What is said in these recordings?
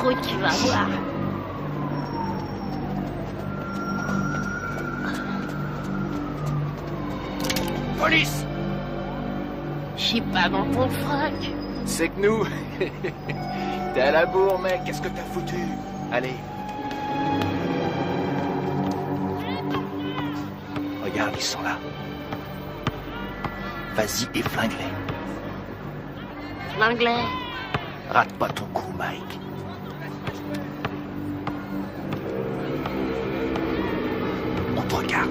croûte, tu vas voir. Police! Je suis pas dans ton froc. C'est que nous... T'es à la bourre, mec, qu'est-ce que t'as foutu? Allez. Regarde, ils sont là. Vas-y et flingue-les. L'anglais. Rate pas ton coup, Mike. On te regarde.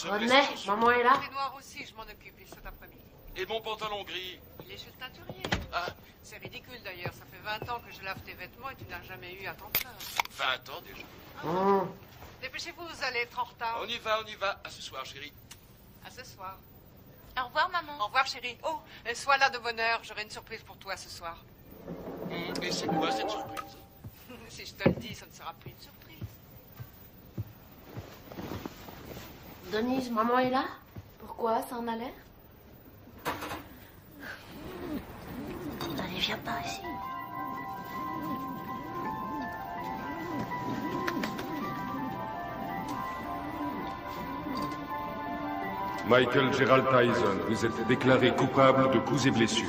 René, maman est là. Les noirs aussi, je m'en occupe, ils cet après-midi. Et mon pantalon gris? Il est chez le teinturier. Ah. C'est ridicule d'ailleurs, ça fait 20 ans que je lave tes vêtements et tu n'as jamais eu à t'en plaindre. 20 ans déjà. Dépêchez-vous, vous allez être en retard. On y va, on y va. À ce soir, chérie. À ce soir. Au revoir, maman. Au revoir, chérie. Oh, sois là de bonne heure, j'aurai une surprise pour toi ce soir. Et c'est quoi cette surprise? Si je te le dis, ça ne sera plus une surprise. Denise, maman est là? Pourquoi? Ça en a l'air? Allez, viens par ici. Michael Gerald Tyson, vous êtes déclaré coupable de coups et blessures.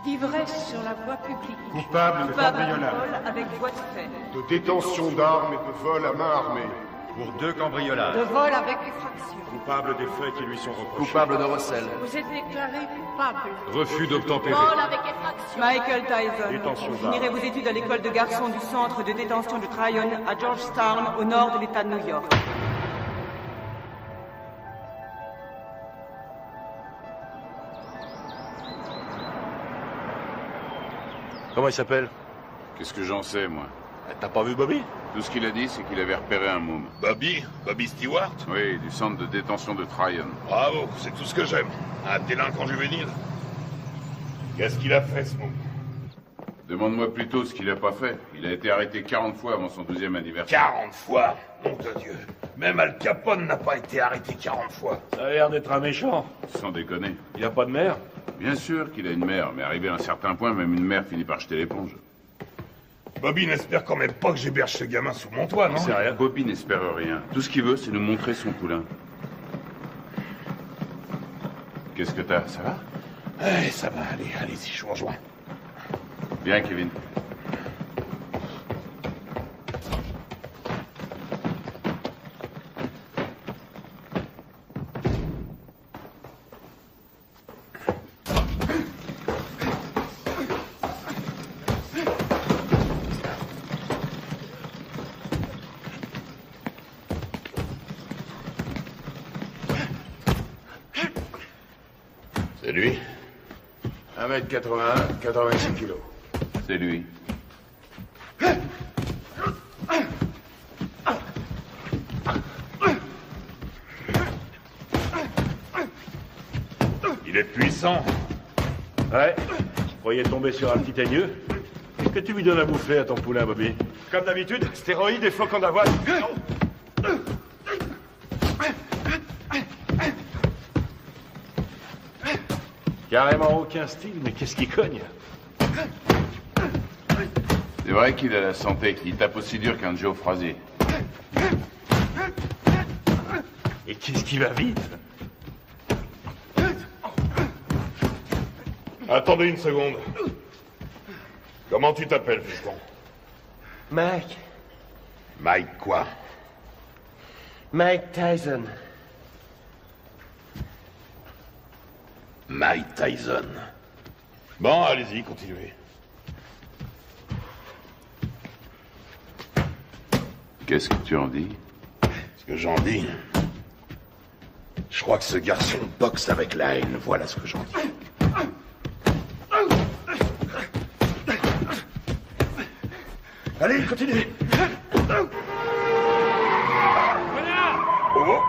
D'ivresse sur la voie publique. Coupable de cambriolage. Vol avec voie de fait. De détention d'armes et de vol à main armée. Pour 2 cambriolages. De vol avec effraction. Coupable des faits qui lui sont reprochés. Coupable de recel. Vous êtes déclaré coupable. Refus d'obtempérer. Vol avec effraction. Michael Tyson. Détention Vous finirez vos études à l'école de garçons du centre de détention de Tryon à Georgetown, au nord de l'État de New York. Comment il s'appelle? Qu'est-ce que j'en sais, moi? T'as pas vu Bobby? Tout ce qu'il a dit, c'est qu'il avait repéré un môme. Bobby? Bobby Stewart? Oui, du centre de détention de Tryon. Bravo, c'est tout ce que j'aime. Un délinquant juvénile. Qu'est-ce qu'il a fait, ce môme? Demande-moi plutôt ce qu'il a pas fait. Il a été arrêté 40 fois avant son 12e anniversaire. 40 fois? Nom de Dieu. Même Al Capone n'a pas été arrêté 40 fois. Ça a l'air d'être un méchant. Sans déconner. Il a pas de mère? Bien sûr qu'il a une mère, mais arrivé à un certain point, même une mère finit par jeter l'éponge. Bobby n'espère quand même pas que j'héberge ce gamin sous mon toit, non? C'est rien. Bobby n'espère rien. Tout ce qu'il veut, c'est nous montrer son poulain. Qu'est-ce que t'as? Ça va? Ça va, allez-y, je vous rejoins. Bien, Kevin. C'est lui? 1m81, 86 kilos. C'est lui. Il est puissant. Ouais, je croyais tomber sur un petit teigneux. Qu'est-ce que tu lui donnes à bouffer à ton poulain, Bobby? Comme d'habitude, stéroïdes et flocons d'avoine. Carrément aucun style, mais qu'est-ce qui cogne? C'est vrai qu'il a la santé, il tape aussi dur qu'un Joe Frazier. Et qu'est-ce qui va vite? Attendez une seconde. Comment tu t'appelles, fiston? Mike. Mike quoi? Mike Tyson. Mike Tyson. Bon, allez-y, continuez. Qu'est-ce que tu en dis? Ce que j'en dis... Je crois que ce garçon boxe avec la haine, voilà ce que j'en dis. Allez, continuez. Oh.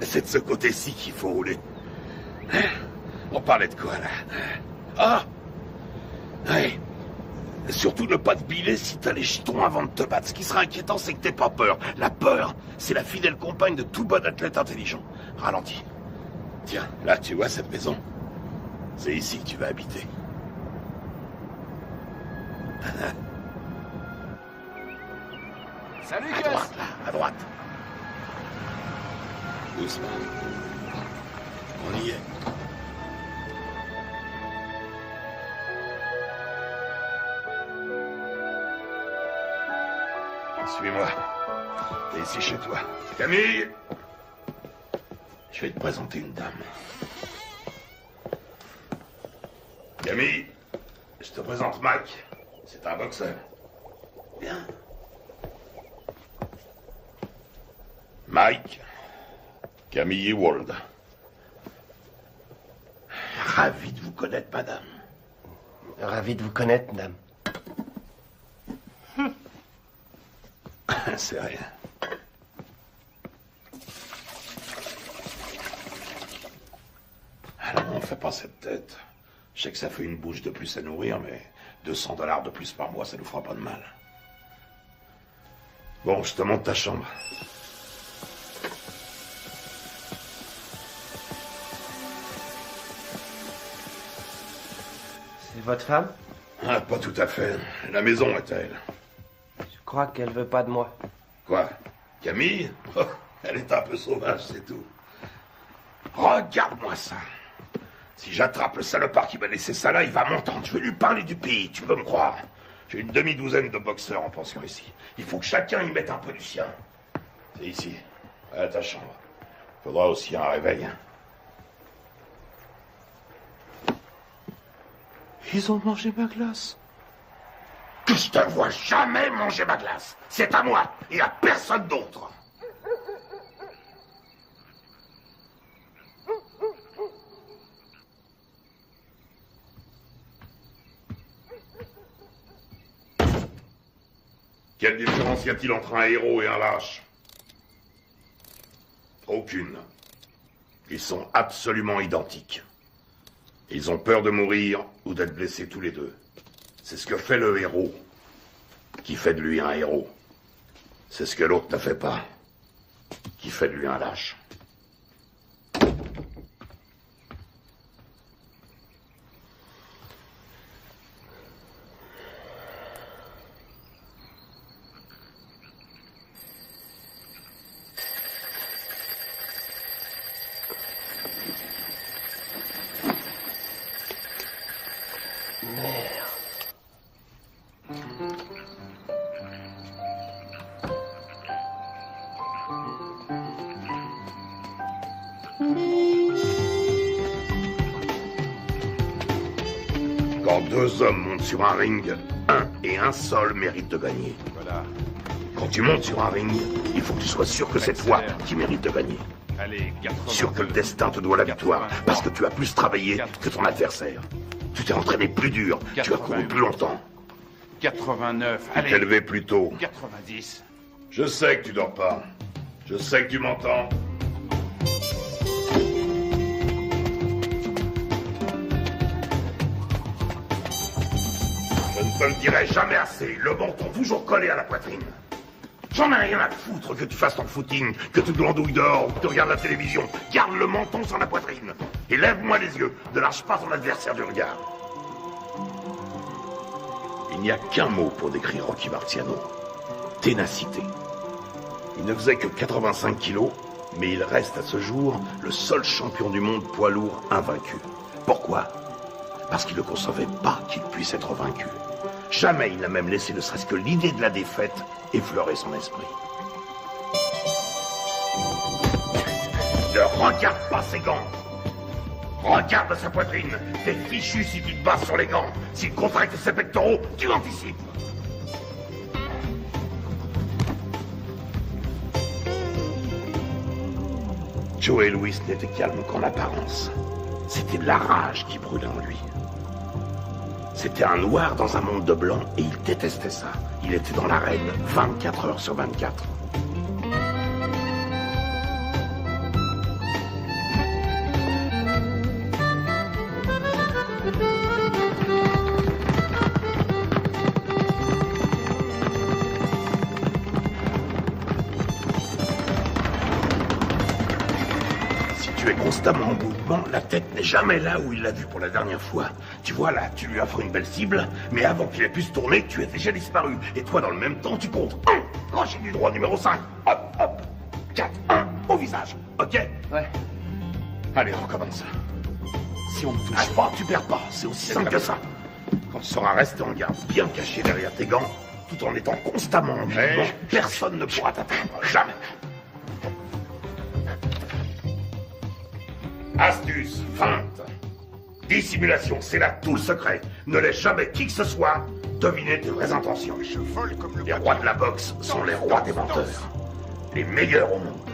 C'est de ce côté-ci qu'il faut rouler. On parlait de quoi, là? Ah! Ouais. Surtout ne pas te biler si t'as les jetons avant de te battre. Ce qui sera inquiétant, c'est que t'aies pas peur. La peur, c'est la fidèle compagne de tout bon athlète intelligent. Ralentis. Tiens, là, tu vois cette maison? C'est ici que tu vas habiter. Salut, à Gus. droite, là, à droite. Doucement. On y est. Suis-moi. T'es ici chez toi. Camille! Je vais te présenter une dame. Camille, je te présente Mike. C'est un boxeur. Bien. Mike, Camille Ewald. Ravi de vous connaître, madame. Ravi de vous connaître, madame. C'est rien. Alors, on fait pas cette tête. Je sais que ça fait une bouche de plus à nourrir, mais $200 de plus par mois, ça nous fera pas de mal. Bon, je te montre ta chambre. C'est votre femme? Ah, pas tout à fait. La maison est à elle. Je crois qu'elle veut pas de moi. Quoi? Camille? Oh, elle est un peu sauvage, c'est tout. Regarde-moi ça. Si j'attrape le salopard qui m'a laissé ça là, il va m'entendre. Je vais lui parler du pays, tu peux me croire. J'ai une demi-douzaine de boxeurs en pension ici. Il faut que chacun y mette un peu du sien. C'est ici, à ta chambre. Faudra aussi un réveil. Ils ont mangé ma glace. Que je te vois jamais manger ma glace. C'est à moi et à personne d'autre. Quelle différence y a-t-il entre un héros et un lâche? Aucune. Ils sont absolument identiques. Ils ont peur de mourir ou d'être blessés tous les deux. C'est ce que fait le héros, qui fait de lui un héros. C'est ce que l'autre ne fait pas, qui fait de lui un lâche. Quand deux hommes montent sur un ring, un et un seul mérite de gagner. Voilà. Quand tu montes sur un ring, il faut que tu sois sûr que c'est toi qui mérites de gagner. Allez, 82. Sûr que le destin te doit la victoire, parce que tu as plus travaillé que ton adversaire. Tu t'es entraîné plus dur, tu as couru plus longtemps. 89, Tu t'es levé plus tôt. 90. Je sais que tu dors pas. Je sais que tu m'entends. Je ne te le dirai jamais assez. Le menton toujours collé à la poitrine. J'en ai rien à foutre que tu fasses ton footing, que tu glandouilles dehors ou que tu regardes la télévision. Garde le menton sur la poitrine. Et lève-moi les yeux. Ne lâche pas ton adversaire du regard. Il n'y a qu'un mot pour décrire Rocky Marciano. Ténacité. Il ne faisait que 85 kilos, mais il reste à ce jour le seul champion du monde poids lourd invaincu. Pourquoi? Parce qu'il ne concevait pas qu'il puisse être vaincu. Jamais il n'a même laissé ne serait-ce que l'idée de la défaite effleurer son esprit. Ne regarde pas ses gants. Regarde sa poitrine. T'es fichu si tu te bases sur les gants. S'il contracte ses pectoraux, tu anticipes. Joey Louis n'était calme qu'en apparence. C'était de la rage qui brûlait en lui. C'était un noir dans un monde de blanc et il détestait ça. Il était dans l'arène 24 heures sur 24. Constamment en mouvement, la tête n'est jamais là où il l'a vue pour la dernière fois. Tu vois là, tu lui offres une belle cible, mais avant qu'il ait pu se tourner, tu es déjà disparu. Et toi, dans le même temps, tu comptes 1, crochet du droit numéro 5, hop, hop, 4, 1, au visage, ok? Ouais. Allez, on recommence. Si on ne touche pas, tu perds pas, c'est aussi simple que ça. Quand tu seras resté en garde, bien caché derrière tes gants, tout en étant constamment en mouvement, personne ne pourra t'atteindre, jamais. Astuce, feinte, dissimulation, c'est là tout le secret. Ne laisse jamais qui que ce soit deviner tes vraies intentions. Les rois de la boxe sont les rois des menteurs. Les meilleurs au monde.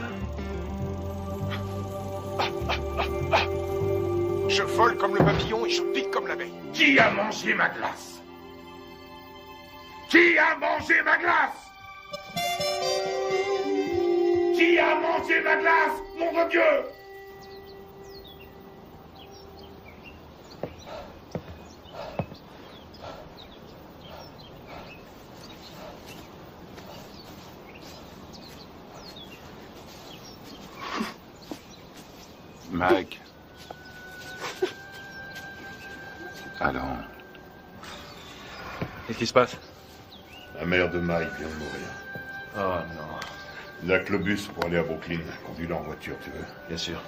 Je vole comme le papillon et je pique comme l'abeille. Qui a mangé ma glace? Qui a mangé ma glace? Qui a mangé ma glace? Nom de Dieu! Mike. Alors. Qu'est-ce qui se passe? La mère de Mike vient de mourir. Oh non. Il n'y a que le bus pour aller à Brooklyn. Conduis-le en voiture, tu veux? Bien sûr.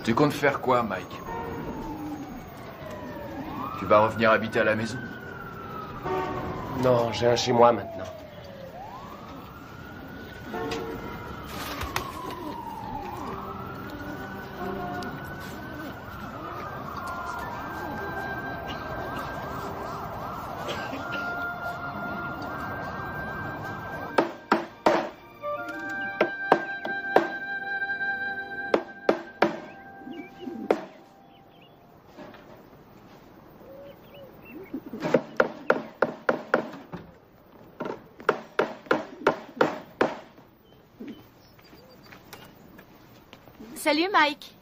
Tu comptes faire quoi, Mike? Tu vas revenir habiter à la maison? Non, j'ai un chez moi maintenant. Salut Mike.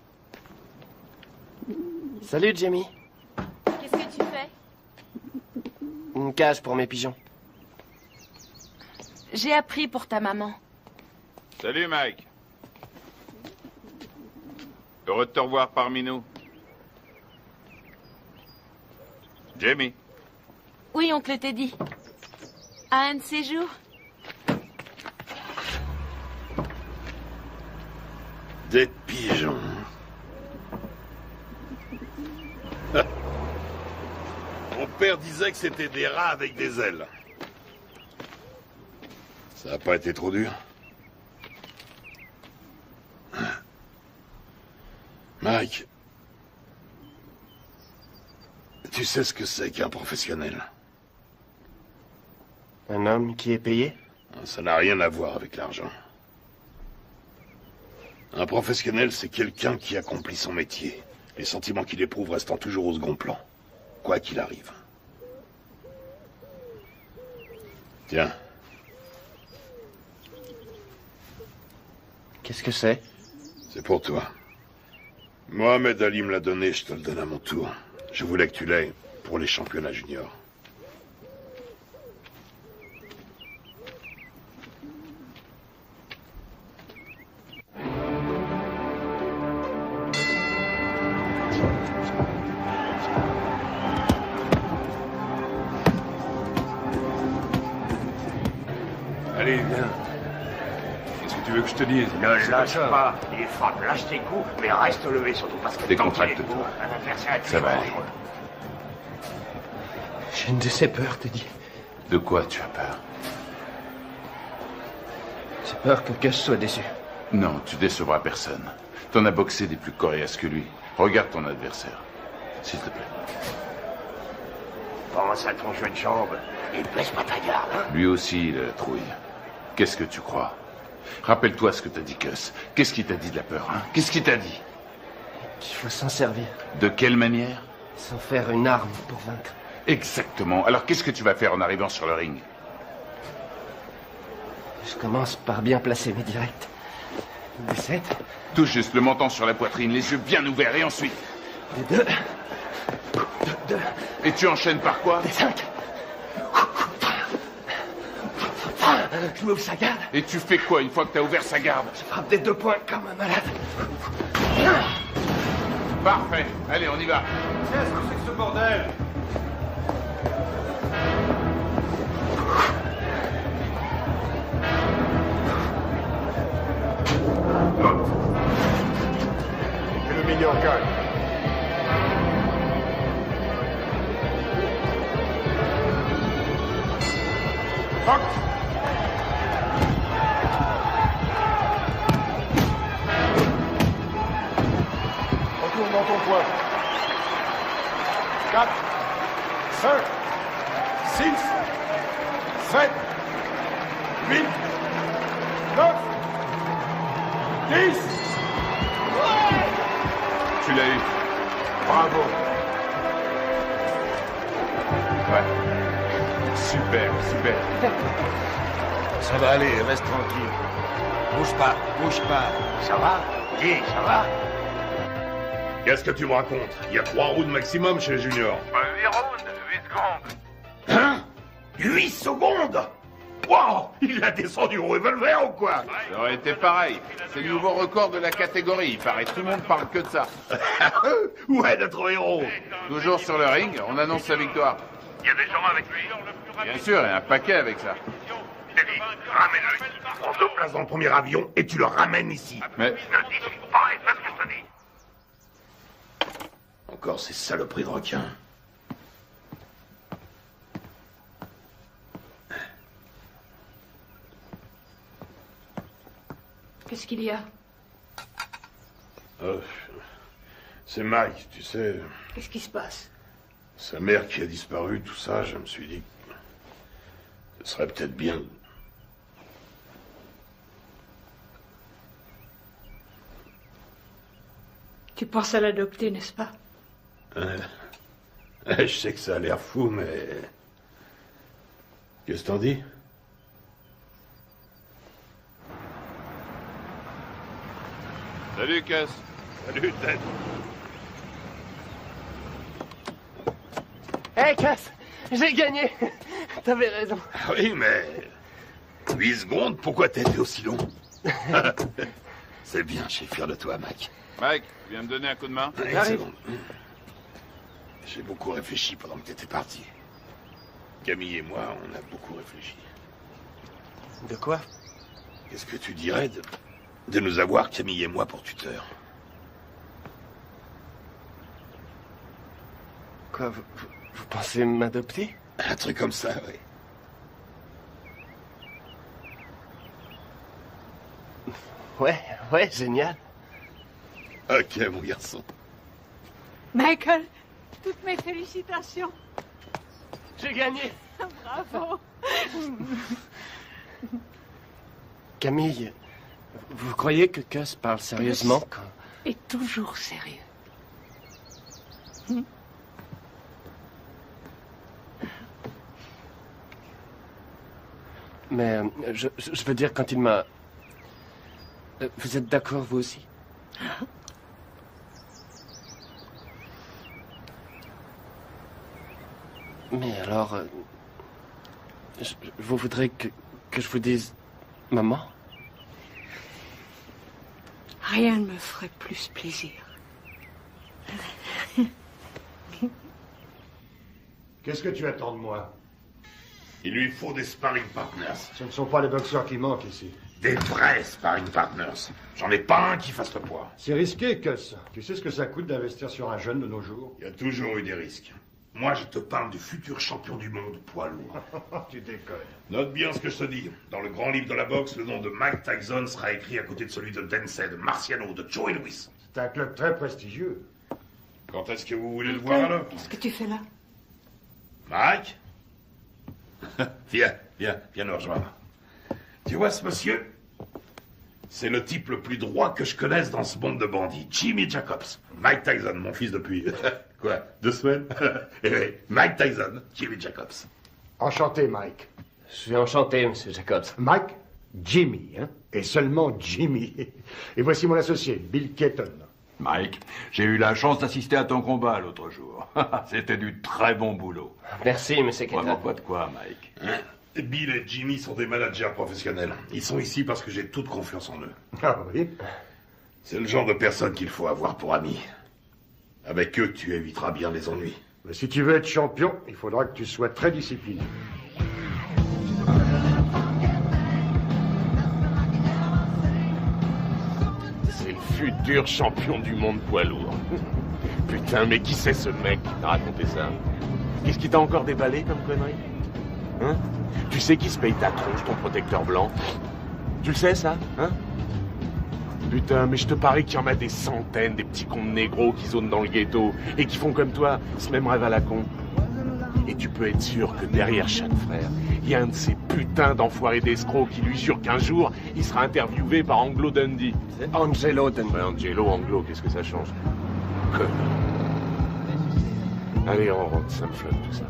Salut Jamie. Qu'est-ce que tu fais? Une cage pour mes pigeons. J'ai appris pour ta maman. Salut Mike. Heureux de te revoir parmi nous. Jamie. Oui, oncle Teddy. À un de ces jours. Des pigeons. Mon père disait que c'était des rats avec des ailes. Ça n'a pas été trop dur? Mike, tu sais ce que c'est qu'un professionnel? Un homme qui est payé? Ça n'a rien à voir avec l'argent. Un professionnel, c'est quelqu'un qui accomplit son métier. Les sentiments qu'il éprouve restant toujours au second plan, quoi qu'il arrive. Tiens. Qu'est-ce que c'est? C'est pour toi. Mohamed Ali me l'a donné, je te le donne à mon tour. Je voulais que tu l'aies pour les championnats juniors. Allez, viens. Qu'est-ce que tu veux que je te dise? Ne lâche pas. Il frappe, lâche tes coups, mais reste levé, surtout parce que Décontracte-toi. un adversaire Ça va aller. J'ai une de ces peurs, Teddy. De quoi tu as peur? J'ai peur que Gus soit déçu. Non, tu décevras personne. T'en as boxé des plus coriaces que lui. Regarde ton adversaire. S'il te plaît. Pense à ton jeu de jambes et baisse pas ta garde. Hein? Lui aussi, il a la trouille. Qu'est-ce que tu crois? Rappelle-toi ce que t'a dit Gus. Qu'est-ce qu'il t'a dit de la peur, hein? Qu'est-ce qu'il t'a dit? Il faut s'en servir. De quelle manière? Sans faire une arme pour vaincre. Exactement. Alors qu'est-ce que tu vas faire en arrivant sur le ring? Je commence par bien placer mes directs. Des 7. Tout juste le menton sur la poitrine, les yeux bien ouverts, et ensuite? Des 2. Et tu enchaînes par quoi? Des 5. Je m'ouvre sa garde. Et tu fais quoi une fois que t'as ouvert sa garde? Je frappe des 2 points comme un malade. Parfait. Allez, on y va. Qu'est-ce que c'est que ce bordel? Et le meilleur gagne. Fuck! Retourne dans ton coin. 4, 5, 6, 7, 8, 9, 10. Tu l'as eu. Bravo. Ouais. Super, super. Ça va aller, reste tranquille. Bouge pas, bouge pas. Ça va? Dis, ça va? Qu'est-ce que tu me racontes? Il y a 3 rounds maximum chez les juniors. 8 rounds, 8 secondes. Hein? 8 secondes? Wow! Il a descendu au revolver ou quoi? Ça aurait été pareil. C'est le nouveau record de la catégorie. Il paraît tout le monde parle que de ça. Où est notre héros? Toujours sur le ring, on annonce sa victoire. Il y a des gens avec lui. Bien sûr, il y a un paquet avec ça. Teddy, ramène-le ici. On te place dans le premier avion et tu le ramènes ici. Mais Ne discute pas et fais ce que je te dis. Encore ces saloperies de requins. Qu'est-ce qu'il y a? C'est Mike, tu sais. Qu'est-ce qui se passe? Sa mère qui a disparu, tout ça, je me suis dit que ce serait peut-être bien. Tu penses à l'adopter, n'est-ce pas? Je sais que ça a l'air fou, mais... Qu'est-ce que t'en dis? salut, Cass. Salut, Ted. Hé, Cass! J'ai gagné! T'avais raison. Ah oui, mais... 8 secondes, pourquoi t'as été aussi long? C'est bien, je suis fier de toi, Mac. Mike, tu viens me donner un coup de main? Une seconde. J'ai beaucoup réfléchi pendant que t'étais parti. Camille et moi, on a beaucoup réfléchi. De quoi? Qu'est-ce que tu dirais de nous avoir, Camille et moi, pour tuteurs? Quoi, vous pensez m'adopter? Un truc comme ça, oui. Ouais, génial. Ok, mon garçon. Michael, toutes mes félicitations. J'ai gagné. Bravo. Camille, vous croyez que Gus parle sérieusement quand... Et toujours sérieux. Mais je veux dire, quand il m'a... Vous êtes d'accord, vous aussi? Mais alors... vous voudrez que je vous dise... Maman? Rien ne me ferait plus plaisir. Qu'est-ce que tu attends de moi? Il lui faut des sparring partners. Ce ne sont pas les boxeurs qui manquent ici. Des vrais sparring partners. J'en ai pas un qui fasse le poids. C'est risqué, Gus. Tu sais ce que ça coûte d'investir sur un jeune de nos jours? Il y a toujours eu des risques. Moi, je te parle du futur champion du monde poids lourd. Tu déconnes. Note bien ce que je te dis. Dans le grand livre de la boxe, le nom de Mike Tyson sera écrit à côté de celui de Densey, de Marciano, de Joe Louis. C'est un club très prestigieux. Quand est-ce que vous voulez le voir alors? Qu'est-ce que tu fais là? Mike? Viens nous rejoindre. Tu vois ce monsieur? C'est le type le plus droit que je connaisse dans ce monde de bandits. Jimmy Jacobs. Mike Tyson, mon fils depuis... quoi, 2 semaines? Eh oui, Mike Tyson, Jimmy Jacobs. Enchanté, Mike. Je suis enchanté, Monsieur Jacobs. Mike, Jimmy, hein? Et seulement Jimmy. Et voici mon associé, Bill Keaton. Mike, j'ai eu la chance d'assister à ton combat l'autre jour. C'était du très bon boulot. Merci, Monsieur Keaton. Vraiment pas de quoi, Mike. Hein? Bill et Jimmy sont des managers professionnels. Ils sont ici parce que j'ai toute confiance en eux. Ah oui? C'est le genre de personne qu'il faut avoir pour amis. Avec eux, tu éviteras bien les ennuis. Mais si tu veux être champion, il faudra que tu sois très discipliné. C'est le futur champion du monde poids lourd. Putain, mais qui c'est ce mec qui t'a raconté ça? Qu'est-ce qui t'a encore déballé comme connerie? Hein? Tu sais qui se paye ta tronche, ton protecteur blanc? Tu le sais, ça? Hein? Putain, mais je te parie qu'il y en a des centaines, des petits cons de négros qui zonent dans le ghetto et qui font comme toi, ce même rêve à la con. Et tu peux être sûr que derrière chaque frère, il y a un de ces putains d'enfoirés d'escrocs qui lui jure qu'un jour, il sera interviewé par Anglo Dundee. C'est Angelo Dundee. Ouais, Angelo, Anglo, qu'est-ce que ça change? Connard. Allez, on rentre, ça me flotte tout ça.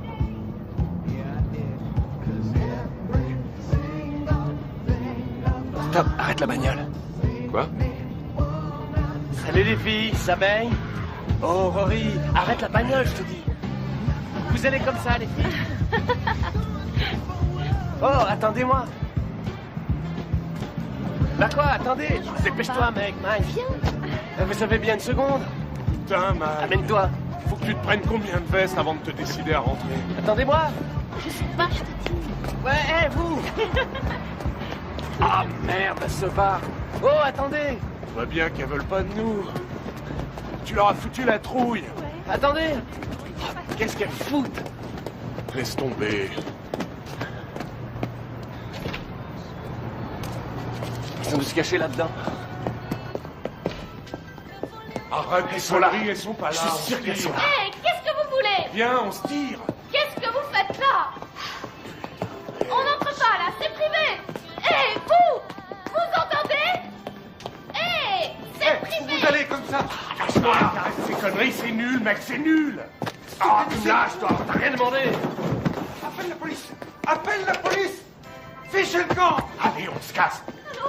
Stop, arrête la bagnole. Quoi? Salut les filles, ça baigne? Oh, Rory, arrête la bagnole, je te dis. Vous allez comme ça, les filles? Oh, attendez-moi. Bah quoi, attendez, dépêche-toi, mec, Mike. Viens. Vous avez bien 1 seconde? Putain, man. Amène-toi. Faut que tu te prennes combien de vestes avant de te décider à rentrer? Attendez-moi. Je sais pas, je te dis. Ouais, vous. Ah, merde, ce bar. Oh, attendez. On voit bien qu'elles veulent pas de nous. Tu leur as foutu la trouille. Ouais. Attendez. Qu'est-ce qu'elles foutent? Laisse tomber. Ils ont dû se cacher là-dedans. Arrête, elles sont là. Elles sont pas là. Je suis sûr qu'elles sont là. Hé, qu'est-ce que vous voulez? Viens, on se tire. Qu'est-ce que vous faites là? On n'entre pas là, c'est privé. Hé, vous! Vous entendez? Hé, c'est privé. Vous allez comme ça. Arrête ces conneries, c'est nul, mec, c'est nul. Ah, tu me lâches, toi, t'as rien demandé. Appelle la police. Appelle la police. Fichez le camp. Allez, on se casse. Allô?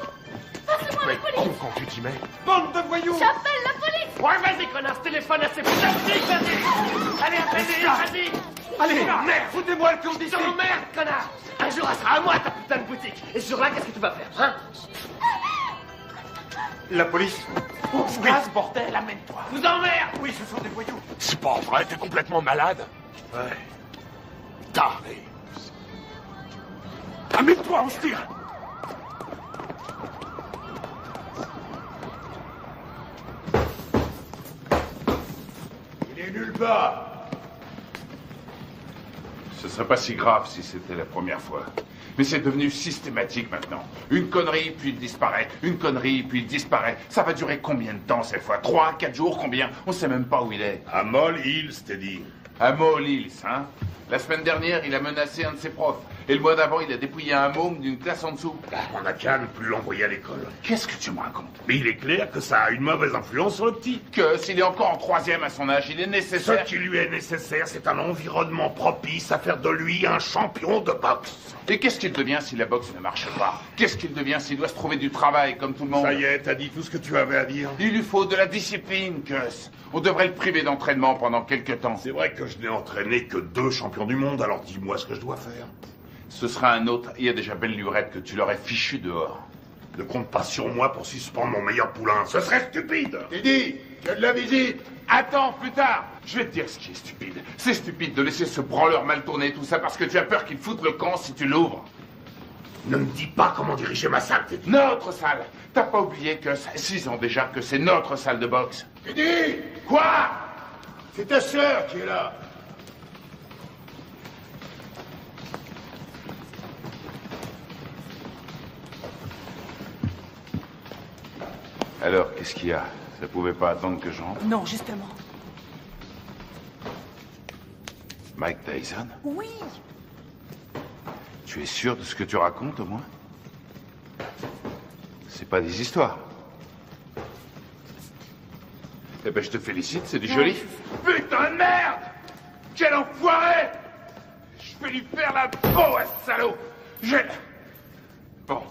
Passez-moi la police. Quand tu t'y mets. Bande de voyous. J'appelle la police. Ouais, vas-y, connasse, téléphone à ces putains de flics, vas-y. Allez, appelez-les, vas-y. Allez, merde, foutez-moi le camp d'ici. Je t'emmerde, connard. Un jour, elle sera à moi, ta putain de boutique. Et ce jour-là, qu'est-ce que tu vas faire, hein? La police. On se casse, bordel, amène-toi. Vous emmerde. Oui, ce sont des voyous. C'est pas vrai, t'es complètement malade. Ouais. Taré. Amène-toi, on se tire. Il est nulle part. Ce serait pas si grave si c'était la première fois. Mais c'est devenu systématique maintenant. Une connerie, puis il disparaît. Une connerie, puis il disparaît. Ça va durer combien de temps cette fois? 3, 4 jours, combien? On sait même pas où il est. À Moll Hills, t'es dit. À Moll Hills, hein? La semaine dernière, il a menacé un de ses profs. Et le mois d'avant, il a dépouillé un môme d'une classe en dessous. On n'a qu'à ne plus l'envoyer à l'école. Qu'est-ce que tu me racontes? Mais il est clair que ça a une mauvaise influence sur le petit. Que s'il est encore en 3e à son âge, il est nécessaire... Ce qui lui est nécessaire, c'est un environnement propice à faire de lui un champion de boxe. Et qu'est-ce qu'il devient si la boxe ne marche pas? Qu'est-ce qu'il devient s'il doit se trouver du travail comme tout le monde? Ça y est, t'as dit tout ce que tu avais à dire. Il lui faut de la discipline, Gus. On devrait le priver d'entraînement pendant quelques temps. C'est vrai que je n'ai entraîné que 2 champions du monde, alors dis-moi ce que je dois faire. Ce sera un autre. Il y a déjà belle lurette que tu l'aurais fichu dehors. Ne compte pas sur moi pour suspendre mon meilleur poulain. Ce serait stupide. Teddy, tu as de la visite. Attends, plus tard. Je vais te dire ce qui est stupide. C'est stupide de laisser ce branleur mal tourner, tout ça, parce que tu as peur qu'il foute le camp si tu l'ouvres. Ne me dis pas comment diriger ma salle, Teddy. Notre salle. T'as pas oublié que ça fait 6 ans déjà que c'est notre salle de boxe. Teddy! Quoi? C'est ta sœur qui est là. Alors, qu'est-ce qu'il y a? Ça pouvait pas attendre que j'entre? Non, justement. Mike Tyson? Oui. Tu es sûr de ce que tu racontes, au moins? C'est pas des histoires. Eh ben, je te félicite, c'est du joli. Putain de merde! Quel enfoiré! Je vais lui faire la peau à ce salaud! Bon,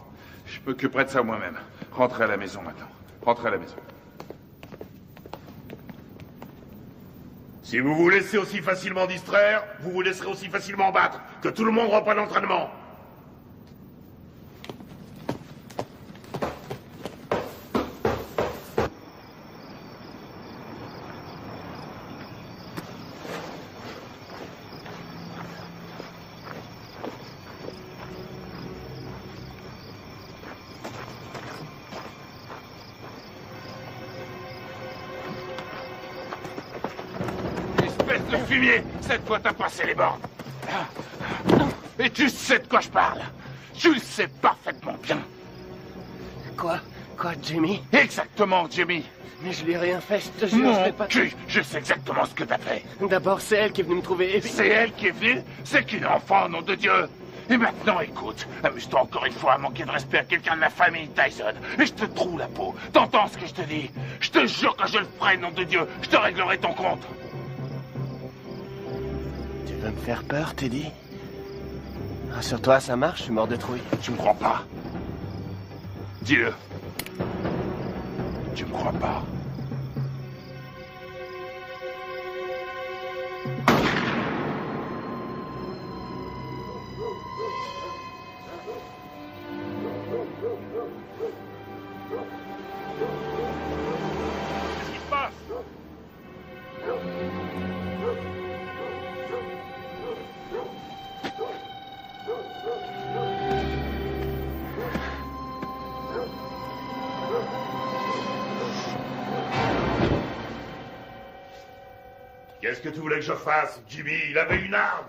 je m'occuperai de ça moi-même. Rentrez à la maison maintenant. Rentrez à la maison. Si vous vous laissez aussi facilement distraire, vous vous laisserez aussi facilement battre. Que tout le monde reprenne l'entraînement. Le fumier, cette fois t'as passé les bornes. Et tu sais de quoi je parle. Tu le sais parfaitement bien. Quoi, Jimmy? Exactement, Jimmy. Mais je lui ai rien fait, je te jure, je Mon l'ai pas... cul, je sais exactement ce que t'as fait. D'abord, c'est elle qui est venue me trouver et puis... C'est elle qui est venue? C'est qu'une enfant, nom de Dieu. Et maintenant, écoute, amuse-toi encore une fois à manquer de respect à quelqu'un de la famille Tyson. Et je te troue la peau. T'entends ce que je te dis? Je te jure que je le ferai, nom de Dieu. Je te réglerai ton compte. Tu veux me faire peur, Teddy? Rassure-toi, ça marche, je suis mort de trouille. Tu me crois pas? Dis-le. Tu me crois pas? Qu'est-ce qui se passe? Qu'est-ce que tu voulais que je fasse, Jimmy? Il avait une arme.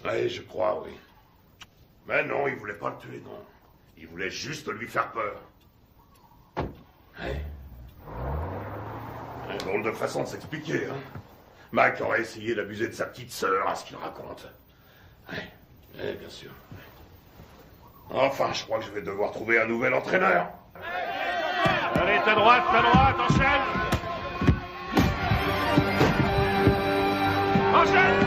Oui, je crois, oui. Mais non, il voulait pas le tuer, non. Il voulait juste lui faire peur. Ouais. Un drôle de façon de s'expliquer, hein. Mike aurait essayé d'abuser de sa petite sœur, à ce qu'il raconte. Ouais, bien sûr. Enfin, je crois que je vais devoir trouver un nouvel entraîneur. Allez, ta droite, enchaîne! Enchaîne!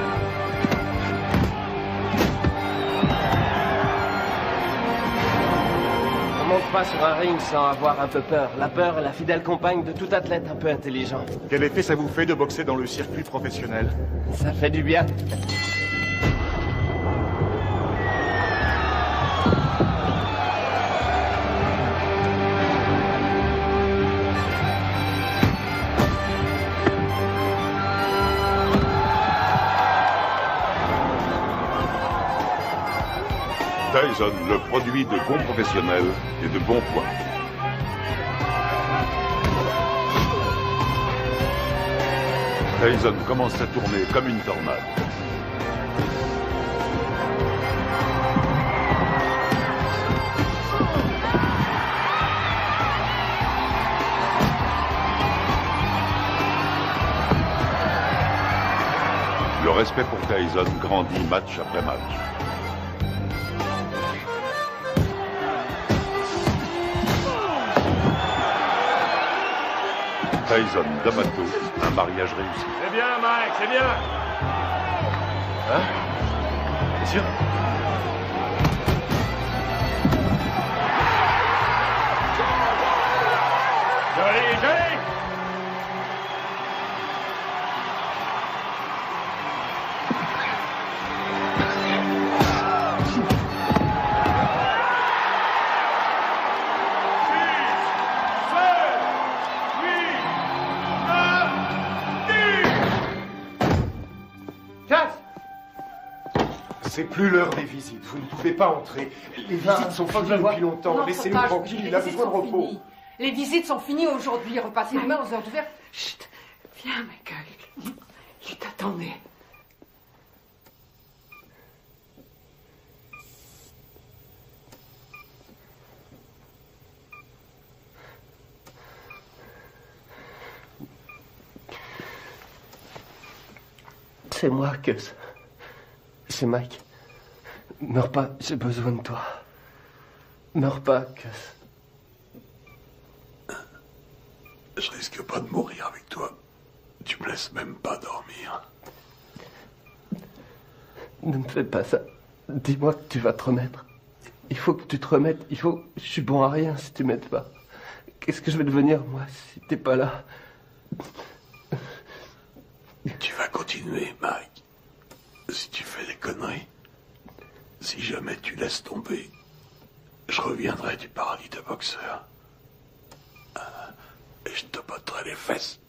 On monte pas sur un ring sans avoir un peu peur. La peur est la fidèle compagne de tout athlète un peu intelligent. Quel effet ça vous fait de boxer dans le circuit professionnel? Ça fait du bien. Tyson, le produit de bons professionnels et de bons points. Tyson commence à tourner comme une tornade. respect pour Tyson grandit match après match. Tyson D'Amato, un mariage réussi. C'est bien, Mike, c'est bien. Hein? Bien sûr. Joli, joli. C'est plus l'heure des visites. Vous ne pouvez pas entrer. Les visites sont finies depuis longtemps. Laissez-nous tranquille. Il a besoin de repos. Les visites sont finies aujourd'hui. Repassez demain aux heures d'ouverture. Chut. Viens, Michael. Il t'attendait. C'est moi, Gus. C'est Mike. Meurs pas, j'ai besoin de toi. Meurs pas, Gus. Je risque pas de mourir avec toi. Tu me laisses même pas dormir. Ne me fais pas ça. Dis-moi que tu vas te remettre. Il faut que tu te remettes. Je suis bon à rien si tu m'aides pas. Qu'est-ce que je vais devenir, moi, si t'es pas là? Tu vas continuer, Mike. Si tu fais des conneries, si jamais tu laisses tomber, je reviendrai du paradis de boxeur. Et je te botterai les fesses.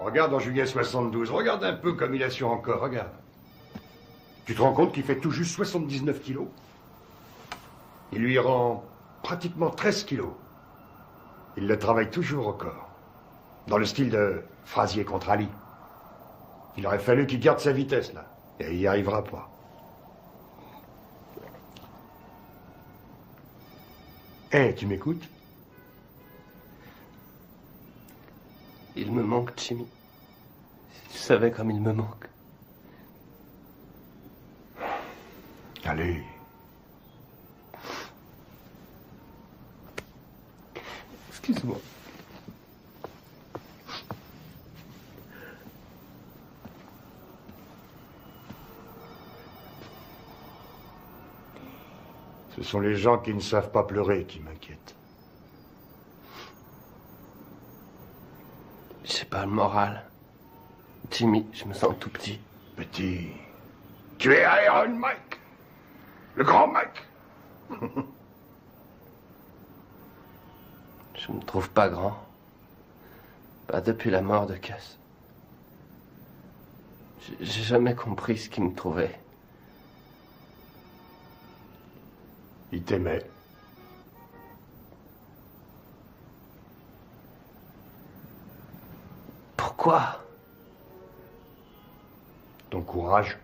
Regarde en juillet 72, regarde un peu comme il assure encore, regarde. Tu te rends compte qu'il fait tout juste 79 kilos? Il lui rend pratiquement 13 kilos. Il le travaille toujours au corps. Dans le style de Frazier contre Ali. Il aurait fallu qu'il garde sa vitesse, là. Et il n'y arrivera pas. Eh, tu m'écoutes? Il me manque, Jimmy. Si tu savais comme il me manque. Allez. Excuse-moi. Ce sont les gens qui ne savent pas pleurer qui m'inquiètent. J'ai pas le moral. Jimmy, je me sens tout petit. Petit. Tu es Iron Mike. Le grand Mike. Je me trouve pas grand. Pas depuis la mort de Cass. J'ai jamais compris ce qui me trouvait. Il t'aimait. Pourquoi? Ton courage.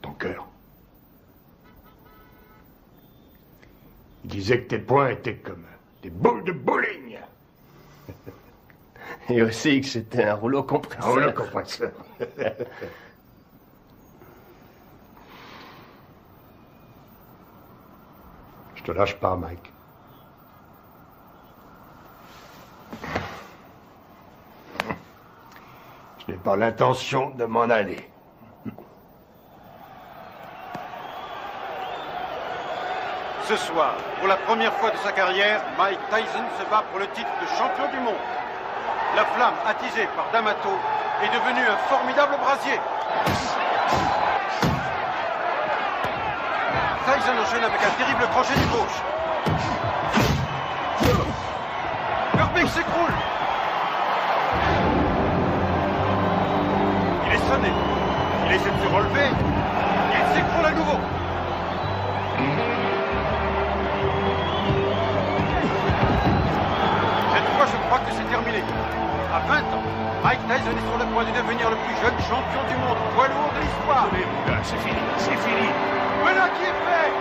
Ton cœur. Il disait que tes poings étaient comme des boules de bowling. Et aussi que j'étais un rouleau compresseur. Un rouleau compresseur. Je te lâche pas, Mike. Je n'ai pas l'intention de m'en aller. Ce soir, pour la première fois de sa carrière, Mike Tyson se bat pour le titre de champion du monde. La flamme attisée par D'Amato est devenue un formidable brasier. Tyson enchaîne avec un terrible crochet du gauche. Herbig s'écroule. Il est sonné. Il essaie de se relever. Il s'écroule à nouveau. Cette fois, je crois que c'est terminé. À 20 ans, Mike Tyson est sur le point de devenir le plus jeune champion du monde poids lourd de l'histoire. Allez, mon gars, c'est fini, c'est fini. Voilà qui est fait.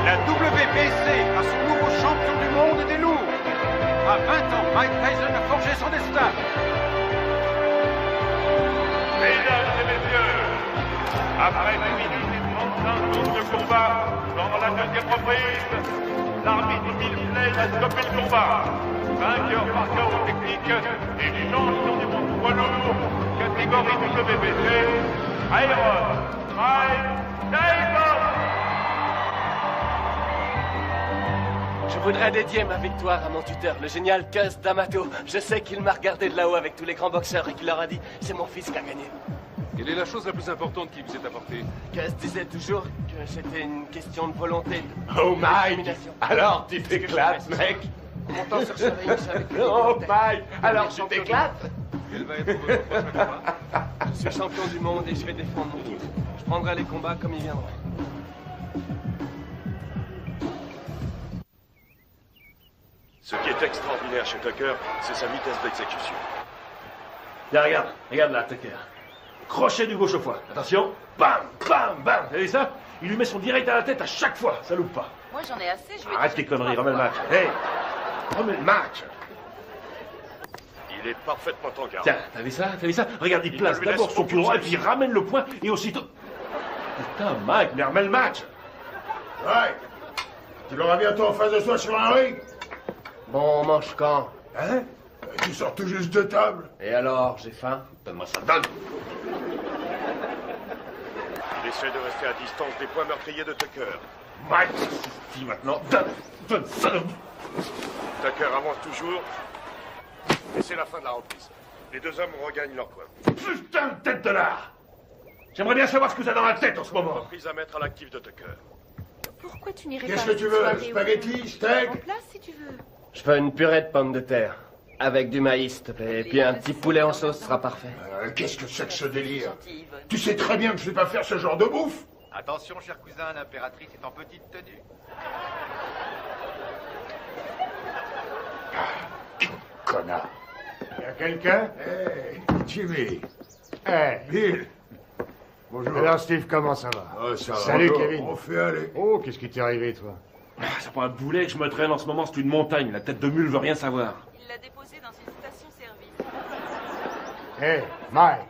La WBC a son nouveau champion du monde des lourds. À 20 ans, Mike Tyson a forgé son destin. Mesdames et messieurs, après 1 minute et 35 secondes de combat, dans la deuxième reprise, l'arbitre Milsley a stoppé le combat. Vainqueur par chaos technique et champion du monde poids lourd, catégorie WBC, Iron Mike Tyson. Je voudrais dédier ma victoire à mon tuteur, le génial Cus D'Amato. Je sais qu'il m'a regardé de là-haut avec tous les grands boxeurs et qu'il leur a dit « C'est mon fils qui a gagné ». Quelle est la chose la plus importante qu'il vous ait apportée? Cus disait toujours que c'était une question de volonté. Oh, Mike! Alors, tu t'éclates, mec? Montant sur ce ring, je savais que... Oh, Mike! Alors, tu t'éclates? Quel va être votre prochain combat? Je suis champion du monde et je vais défendre mon titre. Je prendrai les combats comme ils viendront. Ce qui est extraordinaire chez Tucker, c'est sa vitesse d'exécution. Là, regarde là, Tucker. Crochet du gauche au foie. Attention. Bam, bam, bam. Vous avez ça? Il lui met son direct à la tête à chaque fois. Ça loupe pas. Moi, j'en ai assez. Je vais Arrête tes conneries, remets le match. Hey, remets le match. Il est parfaitement en garde. Tiens, t'as vu ça? Regarde, il place d'abord son pied droit et puis il ramène le poing et aussitôt... Putain, Mike, mais remets le match. Ouais. Tu l'auras bientôt en face de soi sur un ring. Bon, on mange quand? Hein? Tu sors tout juste de table. Et alors, j'ai faim? Donne-moi ça, donne. Il essaie de rester à distance des points meurtriers de Tucker. Mike, si maintenant, donne ça. Tucker avance toujours. Et c'est la fin de la reprise. Les deux hommes regagnent leur points. Putain de tête de lard. J'aimerais bien savoir ce que t'as dans la tête en ce moment. Reprise à mettre à l'actif de Tucker. Pourquoi tu n'irais pas... Qu'est-ce que tu veux? Spaghetti, steak? En place, si tu veux. Je fais une purée de pommes de terre. Avec du maïs, s'il te plaît. Et puis un petit poulet en sauce sera parfait. Qu'est-ce que c'est que ce délire? Tu sais très bien que je sais pas faire ce genre de bouffe. Attention, cher cousin, l'impératrice est en petite tenue. Connard. Y'a quelqu'un? Hey, Jimmy. Hey, Bill. Bonjour. Alors, Steve, comment ça va? Ça va. Salut, Bonjour. Kevin. On fait aller. Oh, qu'est-ce qui t'est arrivé, toi? C'est pas un boulet que je me traîne en ce moment, c'est une montagne. La tête de mule veut rien savoir. Il l'a déposé dans une station-service. Hey, Mike.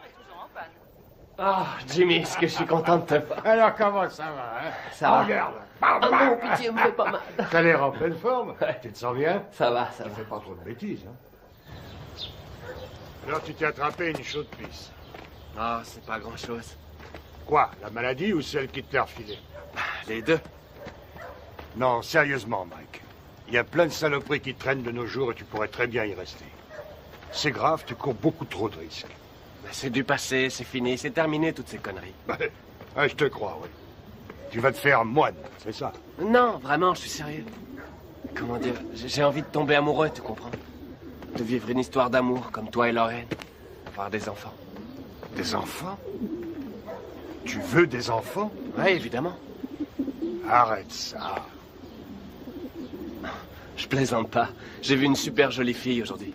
Ah, Jimmy, est-ce que je suis content de te voir. Alors, comment ça va, hein? Ça va. Regarde. Ah non, pitié, me fait pas mal. T'as l'air en pleine forme. Tu te sens bien? Ça va, ça Tu va. fais pas trop de bêtises, hein? Alors, tu t'es attrapé une chaude pisse. Ah, c'est pas grand-chose. Quoi? La maladie ou celle qui te l'a refilée? Les deux. Non, sérieusement, Mike. Il y a plein de saloperies qui traînent de nos jours et tu pourrais très bien y rester. C'est grave, tu cours beaucoup trop de risques. Ben, c'est du passé, c'est fini, c'est terminé toutes ces conneries. Je te crois, oui. Tu vas te faire moine, c'est ça? Non, vraiment, je suis sérieux. Comment dire, j'ai envie de tomber amoureux, tu comprends? De vivre une histoire d'amour comme toi et Lorraine. Avoir des enfants. Des enfants? Tu veux des enfants? Oui, évidemment. Arrête ça. Je plaisante pas. J'ai vu une super jolie fille aujourd'hui.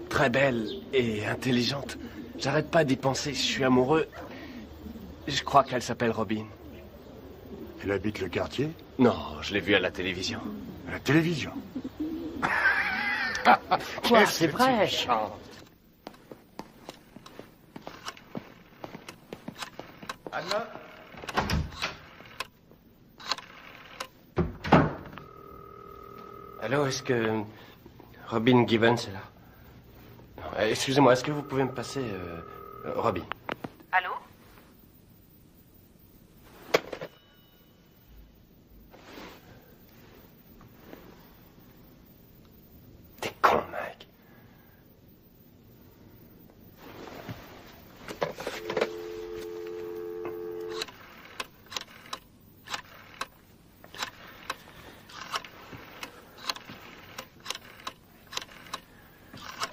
Très belle et intelligente. J'arrête pas d'y penser, je suis amoureux. Je crois qu'elle s'appelle Robin. Il habite le quartier? Non, je l'ai vu à la télévision. À la télévision? Quoi, c'est vrai? Anna? Allô, est-ce que Robin Gibbons est là? Non, excusez-moi, est-ce que vous pouvez me passer Robin? Allô? T'es con, mec.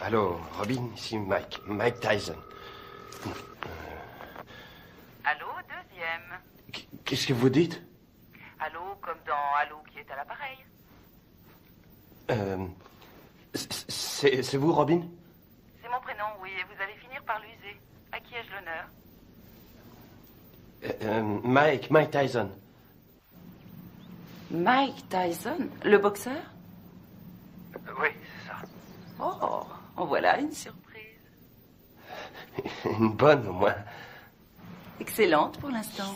Allô, Robin, ici Mike Tyson. Allô, deuxième. Qu'est-ce que vous dites? Allô, comme dans Allô qui est à l'appareil. C'est vous, Robin? C'est mon prénom, oui, et vous allez finir par l'user. À qui ai-je l'honneur? Mike Tyson. Mike Tyson, le boxeur? Oui, c'est ça. Oh, en voilà une surprise. Une bonne, au moins. Excellente pour l'instant.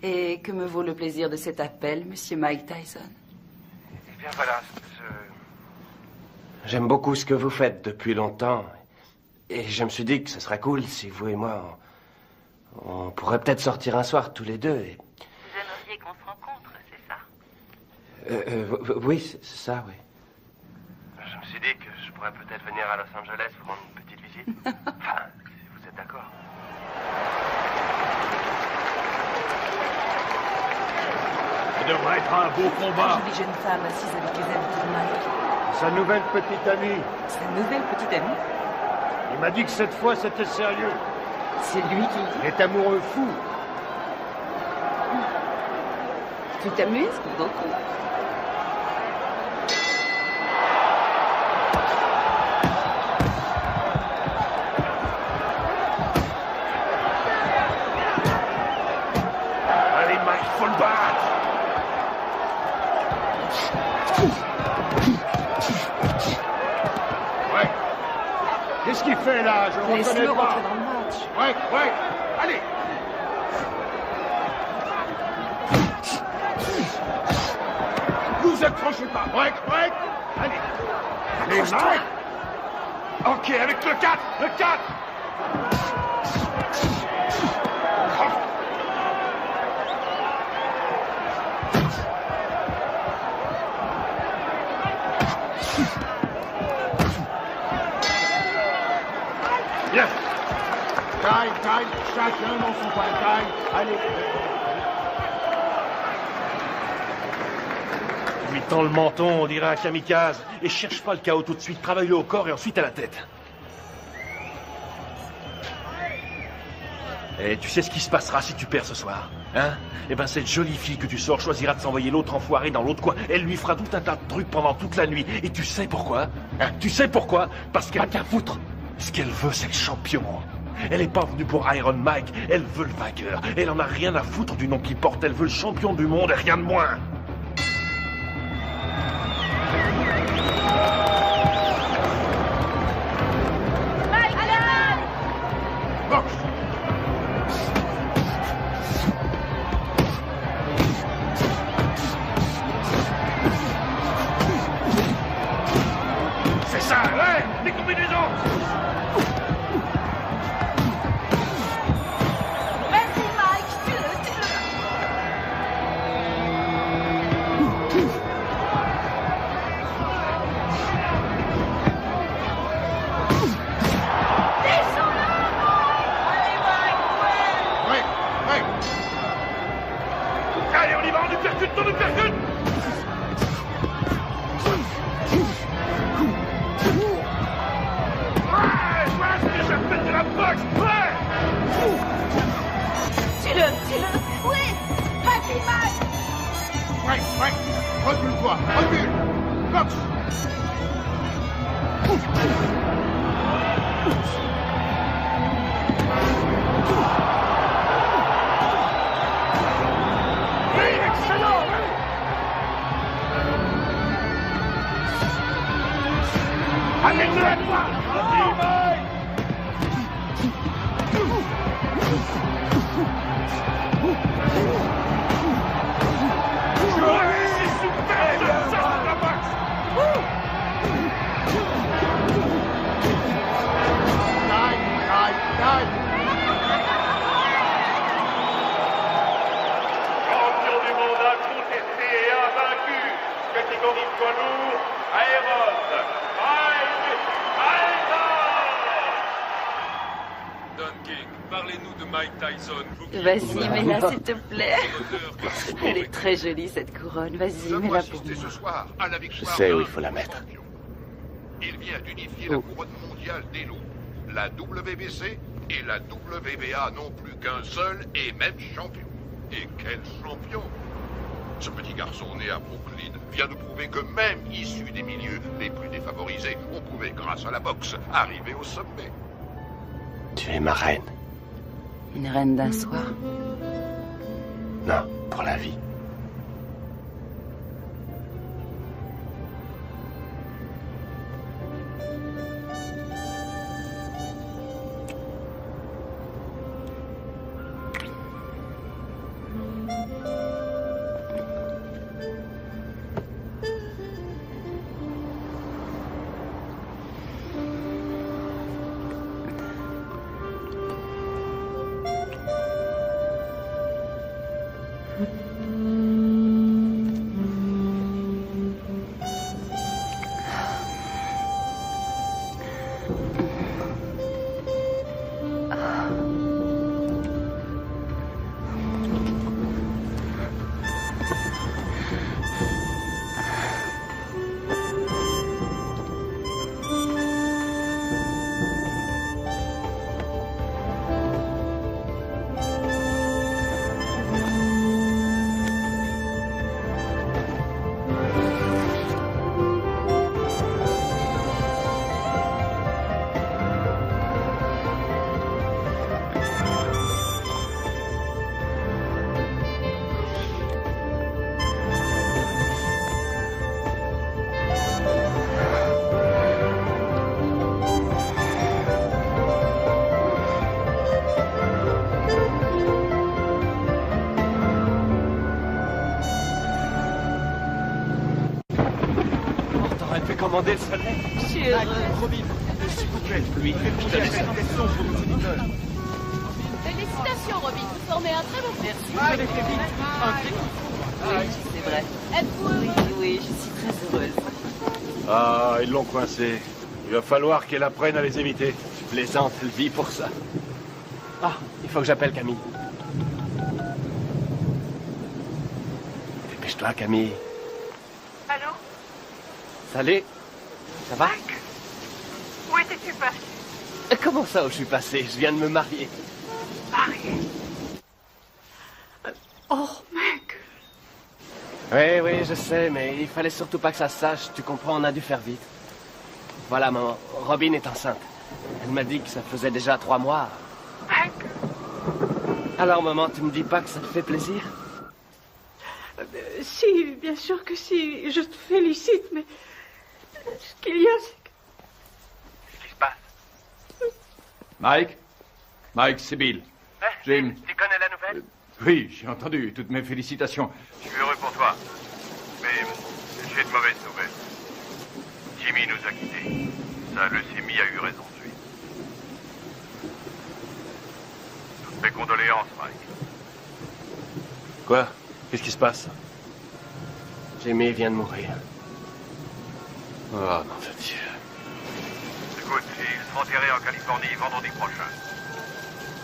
Et que me vaut le plaisir de cet appel, monsieur Mike Tyson? Eh bien, voilà, J'aime beaucoup ce que vous faites depuis longtemps. Et je me suis dit que ce serait cool si vous et moi, on pourrait peut-être sortir un soir tous les deux. Et... Vous aimeriez qu'on se rencontre, c'est ça? Oui, c'est ça, oui. Je me suis dit que je pourrais peut-être venir à Los Angeles vous rendre une petite visite. Enfin, si vous êtes d'accord. Ça devrait être un beau combat. Jolie jeune femme assise avec les amis de Mike. Sa nouvelle petite amie. Sa nouvelle petite amie? Il m'a dit que cette fois c'était sérieux. C'est lui qui le dit? Il est amoureux fou. Tu t'amuses beaucoup. Allez, Mike, faut le battre. Ouais. Qu'est-ce qu'il fait là? Je le reconnais Laisse-le pas. rentrer dans le match. Ouais. Allez. Vous accrochez pas. Ouais. Allez. Allez, Mike. Ok, avec le 4. Le 4. Bien. Taille, chacun dans son coin. Taille. Allez. Lui tend le menton, on dirait un kamikaze. Et cherche pas le chaos tout de suite. Travaille-le au corps et ensuite à la tête. Et tu sais ce qui se passera si tu perds ce soir, hein? Eh ben, cette jolie fille que tu sors choisira de s'envoyer l'autre enfoiré dans l'autre coin. Elle lui fera tout un tas de trucs pendant toute la nuit. Et tu sais pourquoi? Hein? Tu sais pourquoi? Parce qu'elle a qu'à foutre. Ce qu'elle veut, c'est le champion. Elle est pas venue pour Iron Mike. Elle veut le vainqueur. Elle en a rien à foutre du nom qu'il porte. Elle veut le champion du monde et rien de moins. C'est ça, ouais, les combinaisons. Vas-y, Mike, tue-le. Ouais. Allez, on y va, on nous percute. Ouais, voilà ce que j'appelle de la boxe, ouais. Tue-le. Oui, vas-y, Mike. Ouais. Recule-toi. Boxe. Vas-y, mets-la, s'il te plaît. Elle est très jolie, cette couronne. Vas-y, mets-la pour moi. Ce soir à la Je victoire sais où d'un il faut la mettre. Il vient d'unifier la couronne mondiale des lots. La WBC et la WBA n'ont plus qu'un seul et même champion. Et quel champion! Ce petit garçon né à Brooklyn vient de prouver que même issu des milieux les plus défavorisés, on pouvait, grâce à la boxe, arriver au sommet. Tu es ma reine. Une reine d'un soir. Non, pour la vie. Commander le soleil. Je suis heureuse. Robin, s'il vous plaît, lui, je te laisse une question pour nos auditeurs. Félicitations, Robin. Vous formez un très bon groupe. Merci. Oui, c'est vrai. Êtes-vous heureux? Oui, je suis très heureuse. Ah, ils l'ont coincé. Il va falloir qu'elle apprenne à les éviter. Tu plaisantes, elle vit pour ça. Ah, il faut que j'appelle Camille. Dépêche-toi, Camille. Allô? Salut. Ça va? Mike? Où étais-tu passé? Comment ça, où je suis passé? Je viens de me marier. Marié? Oh, Mike! Oui, je sais, mais il fallait surtout pas que ça se sache. Tu comprends, on a dû faire vite. Voilà, maman. Robin est enceinte. Elle m'a dit que ça faisait déjà 3 mois. Mike? Alors, maman, tu me dis pas que ça te fait plaisir? Si, bien sûr que si. Je te félicite, mais... Ce qu'il y a, c'est que... Qu'est-ce qui se passe? Mike, c'est Bill. Jim. Tu connais la nouvelle? Oui, j'ai entendu. Toutes mes félicitations. Je suis heureux pour toi. Mais j'ai de mauvaises nouvelles. Jimmy nous a quittés. Sa leucémie a eu raison de lui. Toutes mes condoléances, Mike. Quoi? Qu'est-ce qui se passe? Jimmy vient de mourir. Oh, non, de Dieu. Écoute, il sera enterré en Californie vendredi prochain.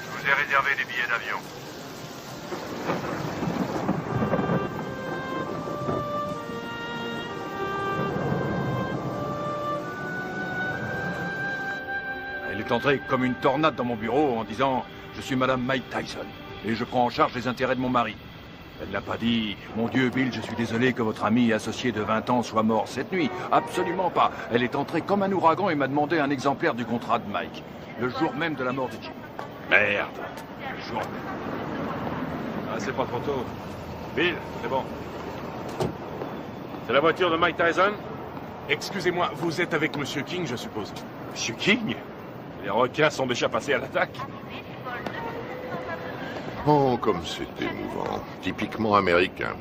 Je vous ai réservé des billets d'avion. Elle est entrée comme une tornade dans mon bureau en disant « Je suis Madame Mike Tyson et je prends en charge les intérêts de mon mari ». Elle n'a pas dit « Mon Dieu, Bill, je suis désolé que votre ami associé de 20 ans soit mort cette nuit. » Absolument pas. Elle est entrée comme un ouragan et m'a demandé un exemplaire du contrat de Mike. Le jour même de la mort de Jim. Merde. Le jour même. Ah, c'est pas trop tôt. Bill, c'est bon. C'est la voiture de Mike Tyson? Excusez-moi, vous êtes avec Monsieur King, je suppose. Monsieur King? Les requins sont déjà passés à l'attaque. Oh, comme c'est émouvant. Typiquement américain.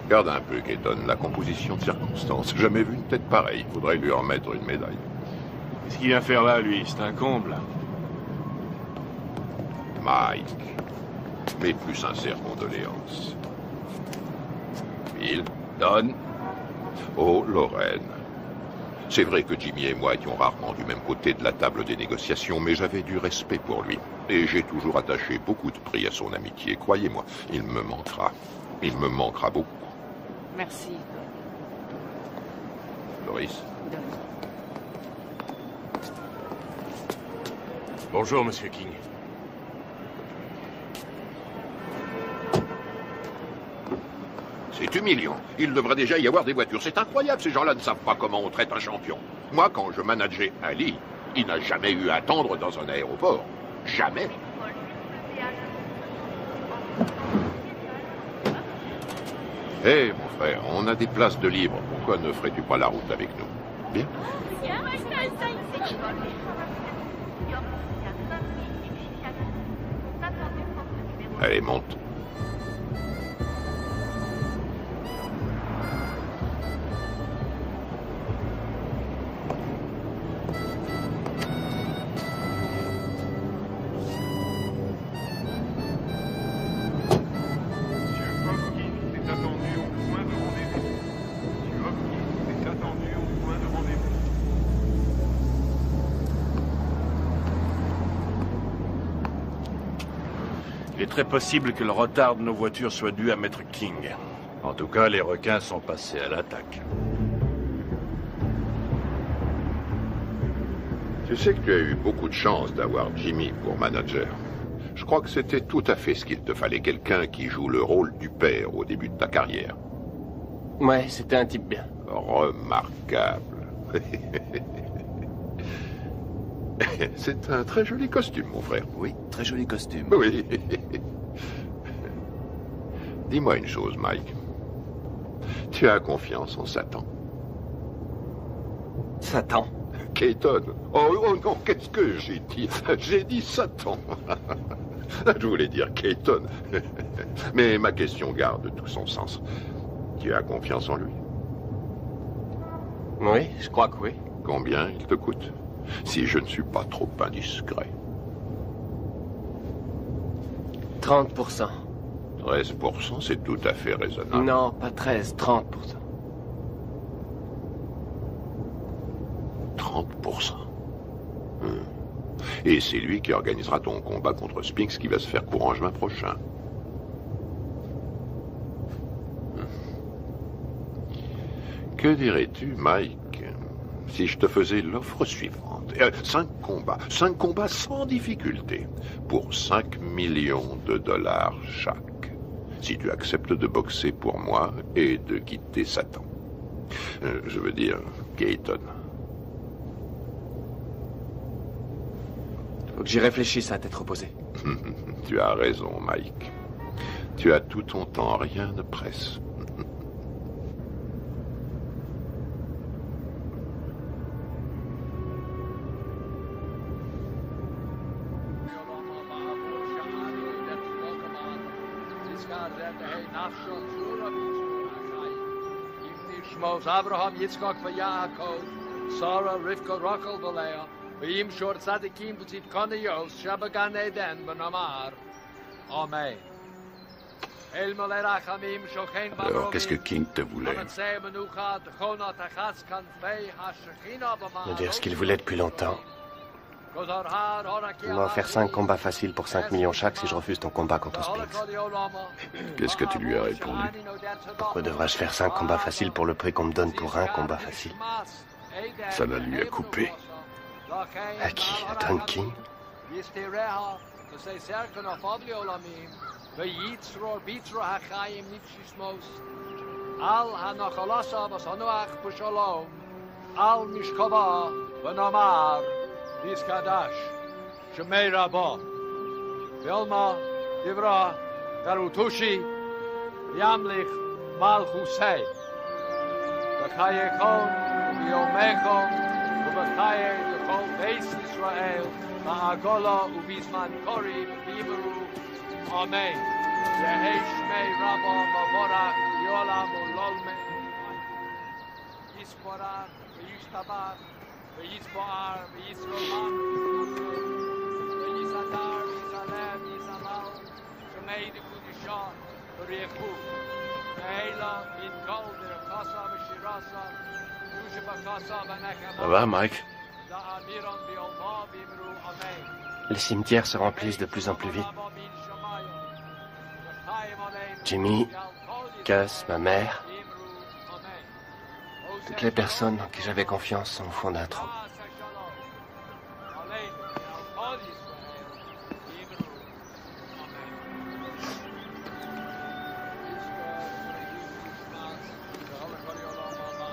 Regarde un peu, Gaydon, la composition de circonstances. Jamais vu une tête pareille. Faudrait lui en mettre une médaille. Qu'est-ce qu'il vient faire là, lui? C'est un comble. Mike, mes plus sincères condoléances. Bill, Don. Oh, Lorraine. C'est vrai que Jimmy et moi étions rarement du même côté de la table des négociations, mais j'avais du respect pour lui. Et j'ai toujours attaché beaucoup de prix à son amitié. Croyez-moi, il me manquera. Il me manquera beaucoup. Merci. Doris. Bonjour, Monsieur King. C'est humiliant. Il devrait déjà y avoir des voitures. C'est incroyable, ces gens-là ne savent pas comment on traite un champion. Moi, quand je manageais Ali, il n'a jamais eu à attendre dans un aéroport. Jamais. Hé, mon frère, on a des places de libre. Pourquoi ne ferais-tu pas la route avec nous? Bien. Allez, monte. Il est très possible que le retard de nos voitures soit dû à Maître King. En tout cas, les requins sont passés à l'attaque. Tu sais que tu as eu beaucoup de chance d'avoir Jimmy pour manager. Je crois que c'était tout à fait ce qu'il te fallait, quelqu'un qui joue le rôle du père au début de ta carrière. Ouais, c'était un type bien. Remarquable. C'est un très joli costume, mon frère. Oui, très joli costume. Oui. Dis-moi une chose, Mike. Tu as confiance en Satan? Satan? Keaton. Oh non, qu'est-ce que j'ai dit? J'ai dit Satan. Je voulais dire Keaton. Mais ma question garde tout son sens. Tu as confiance en lui? Oui, je crois que oui. Combien il te coûte? Si je ne suis pas trop indiscret. 30%. 13%, c'est tout à fait raisonnable. Non, pas 13, 30%. 30%. Et c'est lui qui organisera ton combat contre Spinks qui va se faire courant juin prochain. Que dirais-tu, Mike, si je te faisais l'offre suivante? 5 combats sans difficulté, pour 5 millions de dollars chaque. Si tu acceptes de boxer pour moi et de quitter Satan. Je veux dire, Keaton. Faut que j'y réfléchisse à tête reposée. Tu as raison, Mike. Tu as tout ton temps, rien ne presse. Abraham, Yitzchak, Yaakov, Sarah, Rivka, Rachel, Leah, V'yim shor tzadikim b'tzit koniyos, shabagan eden b'namar. Amen. Alors, qu'est-ce que King te voulait? Me dire ce qu'il voulait depuis longtemps. Il m'a offert 5 combats faciles pour 5 millions chaque si je refuse ton combat contre Spinks. Qu'est-ce que tu lui as répondu? Pourquoi devrais-je faire 5 combats faciles pour le prix qu'on me donne pour un combat facile? Ça la lui a coupé. À qui? À Don King? Diskadash, Shemei Rabba, Vilma, Divra, Garutushi, Yamlich, Malchusei, Bakayekon, Biomechon, Ubakaye, the whole base Israel, Ma'agola, Ubizman Kori, Bimeru, Amen. Yehi Shmei Rabba, Mavora, Yolam, Ulolme, Yisporar, Yishtabar, V'yizboar, v'yizrolam, v'yizadar, v'yizalem, v'yizalal, Shemei d'Kudishah, v'richu, v'heila, v'yitkol, v'rakasa, v'shirasa, v'yusha b'kasa, v'nechem. Ça va, Mike? Da'amiron, v'yolma, v'imru, amen. Les cimetières se remplissent de plus en plus vite. Jimmy, Gus, ma mère, toutes les personnes en qui j'avais confiance sont au fond d'un trou.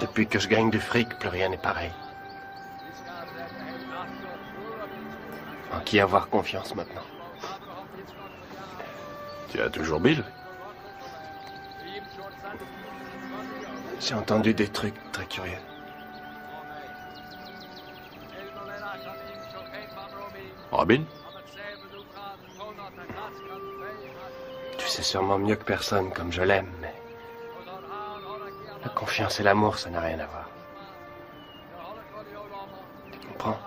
Depuis que je gagne du fric, plus rien n'est pareil. En qui avoir confiance maintenant? Tu as toujours Bill? J'ai entendu des trucs très curieux. Robin? Tu sais sûrement mieux que personne comme je l'aime, mais... la confiance et l'amour, ça n'a rien à voir. Tu comprends?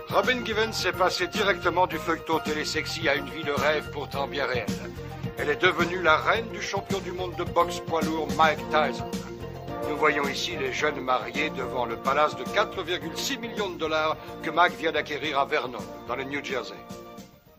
Robin Givens est passée directement du feuilleton télésexy à une vie de rêve pourtant bien réelle. Elle est devenue la reine du champion du monde de boxe poids lourd Mike Tyson. Nous voyons ici les jeunes mariés devant le palace de 4,6 millions de dollars que Mike vient d'acquérir à Vernon, dans le New Jersey.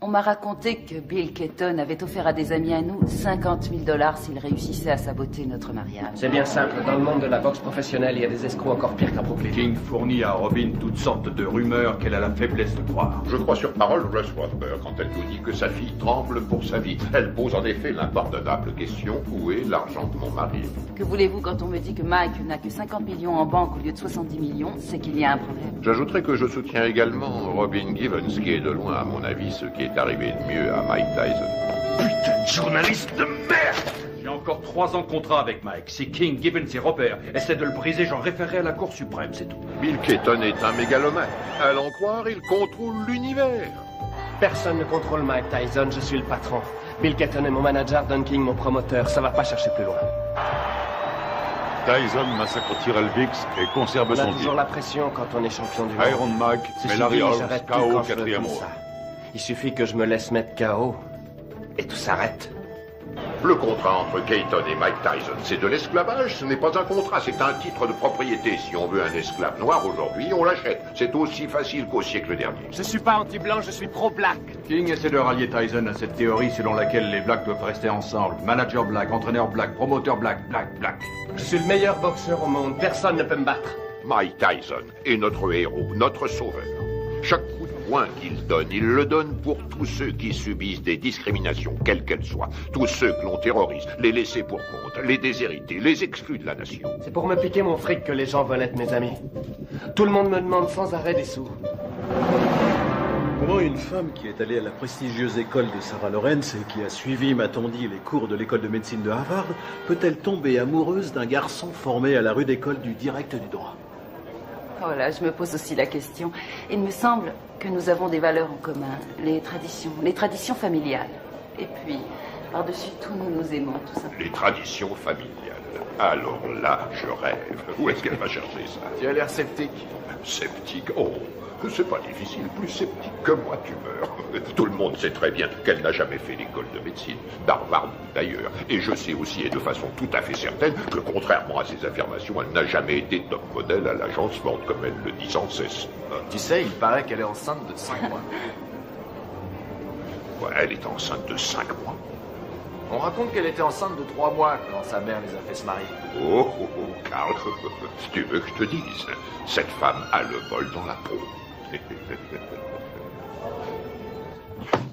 On m'a raconté que Bill Keaton avait offert à des amis à nous 50 000 $ s'ils réussissaient à saboter notre mariage. C'est bien simple. Dans le monde de la boxe professionnelle, il y a des escrocs encore pires qu'à Brooklyn. King fournit à Robin toutes sortes de rumeurs qu'elle a la faiblesse de croire. Je crois sur parole Russ Rothberg quand elle nous dit que sa fille tremble pour sa vie. Elle pose en effet l'impardonnable question: où est l'argent de mon mari? Que voulez-vous quand on me dit que Mike n'a que 50 millions en banque au lieu de 70 millions? C'est qu'il y a un problème. J'ajouterai que je soutiens également Robin Givens, qui est de loin, à mon avis, ce qui est arrivé de mieux à Mike Tyson. Putain de journaliste de merde! J'ai encore 3 ans de contrat avec Mike. Si King, Gibbons et Robert essaient de le briser, j'en référerai à la Cour suprême, c'est tout. Bill Keaton est un mégalomane. À l'en croire, il contrôle l'univers. Personne ne contrôle Mike Tyson, je suis le patron. Bill Keaton est mon manager, Don King mon promoteur. Ça va pas chercher plus loin. Tyson massacre Tyrell Biggs et conserve On a son toujours titre. la pression quand on est champion du monde. Iron Mike, C'est mais Larry civil, Holmes, j'arrête tout KO quand je veux 4e comme round. ça. Il suffit que je me laisse mettre KO et tout s'arrête. Le contrat entre Keaton et Mike Tyson, c'est de l'esclavage, ce n'est pas un contrat, c'est un titre de propriété. Si on veut un esclave noir aujourd'hui, on l'achète. C'est aussi facile qu'au siècle dernier. Je suis pas anti-blanc, je suis pro-black. King essaie de rallier Tyson à cette théorie selon laquelle les blacks doivent rester ensemble. Manager black, entraîneur black, promoteur black, black. Je suis le meilleur boxeur au monde, personne ne peut me battre. Mike Tyson est notre héros, notre sauveur. Chaque coup de poing qu'il donne, il le donne pour tous ceux qui subissent des discriminations, quelles qu'elles soient. Tous ceux que l'on terrorise, les laissés pour compte, les déshérités, les exclus de la nation. C'est pour me piquer mon fric que les gens veulent être mes amis. Tout le monde me demande sans arrêt des sous. Comment une femme qui est allée à la prestigieuse école de Sarah Lawrence et qui a suivi, m'a-t-on dit, les cours de l'école de médecine de Harvard, peut-elle tomber amoureuse d'un garçon formé à la rude école du direct du droit? Voilà, je me pose aussi la question. Il me semble que nous avons des valeurs en commun, les traditions familiales. Et puis, par-dessus tout, nous nous aimons, tout simplement. Les traditions familiales. Alors là, je rêve. Où est-ce qu'elle va chercher ça? Tu as l'air sceptique. Sceptique? Oh, c'est pas difficile. Plus sceptique que moi, tu meurs. Tout le monde sait très bien qu'elle n'a jamais fait l'école de médecine, d'Harvard d'ailleurs. Et je sais aussi, et de façon tout à fait certaine, que contrairement à ses affirmations, elle n'a jamais été top modèle à l'agence Ford, comme elle le dit sans cesse. Tu sais, il paraît qu'elle est enceinte de 5 mois. Ouais, elle est enceinte de 5 mois. On raconte qu'elle était enceinte de 3 mois quand sa mère les a fait se marier. Oh, Karl, si tu veux que je te dise, cette femme a le bol dans la peau.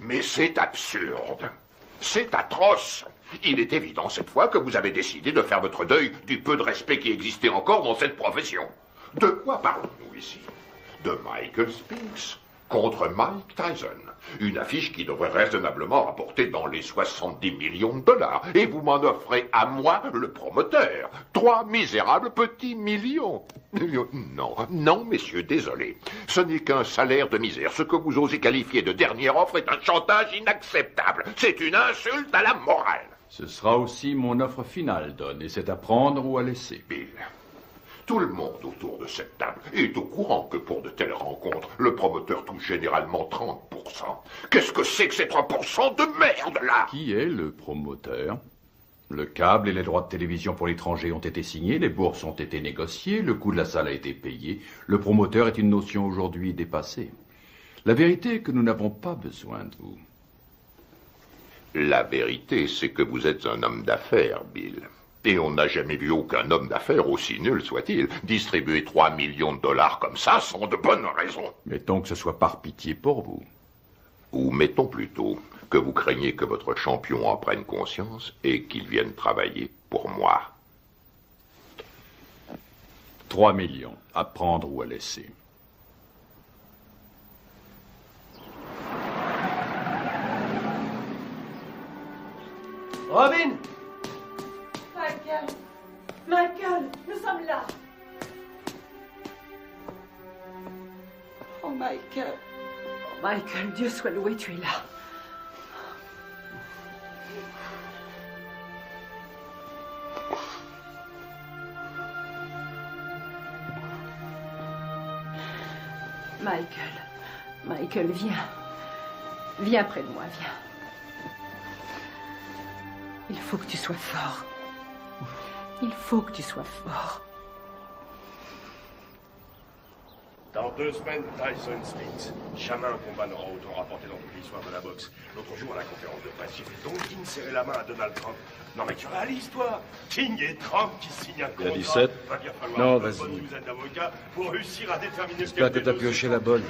Mais c'est absurde. C'est atroce. Il est évident cette fois que vous avez décidé de faire votre deuil du peu de respect qui existait encore dans cette profession. De quoi parlons-nous ici? De Michael Spinks contre Mike Tyson. Une affiche qui devrait raisonnablement rapporter dans les 70 millions de dollars. Et vous m'en offrez à moi, le promoteur, 3 misérables petits millions. Non, messieurs, désolé. Ce n'est qu'un salaire de misère. Ce que vous osez qualifier de dernière offre est un chantage inacceptable. C'est une insulte à la morale. Ce sera aussi mon offre finale, Don, et c'est à prendre ou à laisser. Bill, tout le monde autour de cette table est au courant que pour de telles rencontres, le promoteur touche généralement 30%. Qu'est-ce que c'est que ces 3% de merde, là? Qui est le promoteur? Le câble et les droits de télévision pour l'étranger ont été signés, les bourses ont été négociées, le coût de la salle a été payé. Le promoteur est une notion aujourd'hui dépassée. La vérité est que nous n'avons pas besoin de vous. La vérité, c'est que vous êtes un homme d'affaires, Bill. Et on n'a jamais vu aucun homme d'affaires, aussi nul soit-il, distribuer 3 millions de dollars comme ça sans de bonnes raisons. Mettons que ce soit par pitié pour vous. Ou mettons plutôt que vous craignez que votre champion en prenne conscience et qu'il vienne travailler pour moi. 3 millions, à prendre ou à laisser. Robin! Michael! Michael, nous sommes là! Oh, Michael! Oh, Michael, Dieu soit loué, tu es là. Michael, viens. Viens près de moi, viens. Il faut que tu sois fort. Il faut que tu sois fort. Dans 2 semaines, Tyson Spinks. Jamais un combat n'aura autant rapporté dans toute l'histoire de la boxe. L'autre jour, à la conférence de presse, j'ai vu Don King serrer la main à Donald Trump. Non mais tu réalises, toi, King et Trump qui signent un contrat. Il y a 17. Va bien falloir Non, une bonne vas-y. douzaine d'avocats pour réussir à déterminer ce J'espère que t'as pioché la bonne.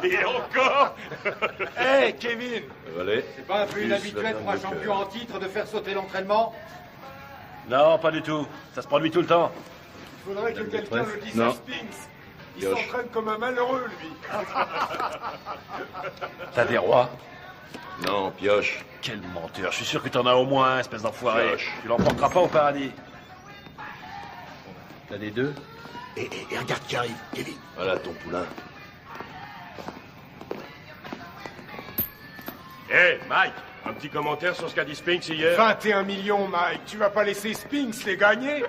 Et encore. Hé, Kevin! Allez. C'est pas un peu inhabituel pour un champion en titre de faire sauter l'entraînement? Non, pas du tout. Ça se produit tout le temps. Il faudrait que quelqu'un le dise Non. à Spinks. Il Pioche. s'entraîne comme un malheureux, lui. T'as des rois? Non, pioche. Quel menteur. Je suis sûr que t'en as au moins un, espèce d'enfoiré. Pioche. Tu l'emporteras pas au paradis. T'as des 2? Et regarde qui arrive, Kevin. Voilà ton poulain. Hé, Mike, un petit commentaire sur ce qu'a dit Spinks hier? 21 millions, Mike. Tu vas pas laisser Spinks les gagner?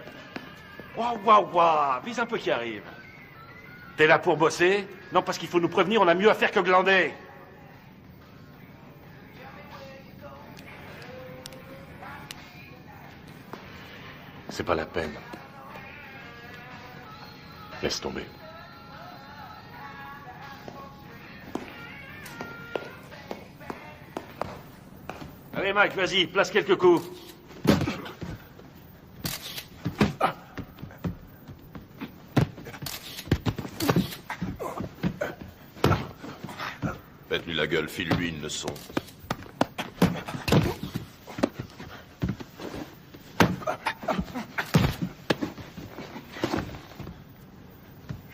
Waouh, vise un peu qui arrive. T'es là pour bosser? Non, parce qu'il faut nous prévenir, on a mieux à faire que glander. C'est pas la peine. Laisse tomber. Allez, Mike, vas-y, place quelques coups. Faites-lui la gueule, file-lui une leçon.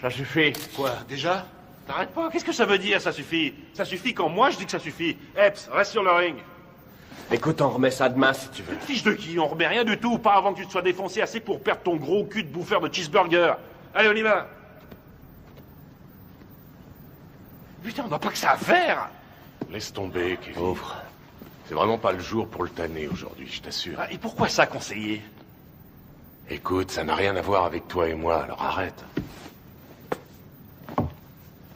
Ça suffit. Quoi, déjà? T'arrêtes pas, qu'est-ce que ça veut dire, ça suffit? Ça suffit quand moi je dis que ça suffit. Epps, reste sur le ring. Écoute, on remet ça demain si tu veux. Fiche de qui? On remet rien du tout, pas avant que tu te sois défoncé assez pour perdre ton gros cul de bouffeur de cheeseburger. Allez, on y va. Putain, on n'a pas que ça à faire. Laisse tomber, Kevin. Pauvre. C'est vraiment pas le jour pour le tanner aujourd'hui, je t'assure. Ah, et pourquoi ça, conseiller? Écoute, ça n'a rien à voir avec toi et moi, alors arrête.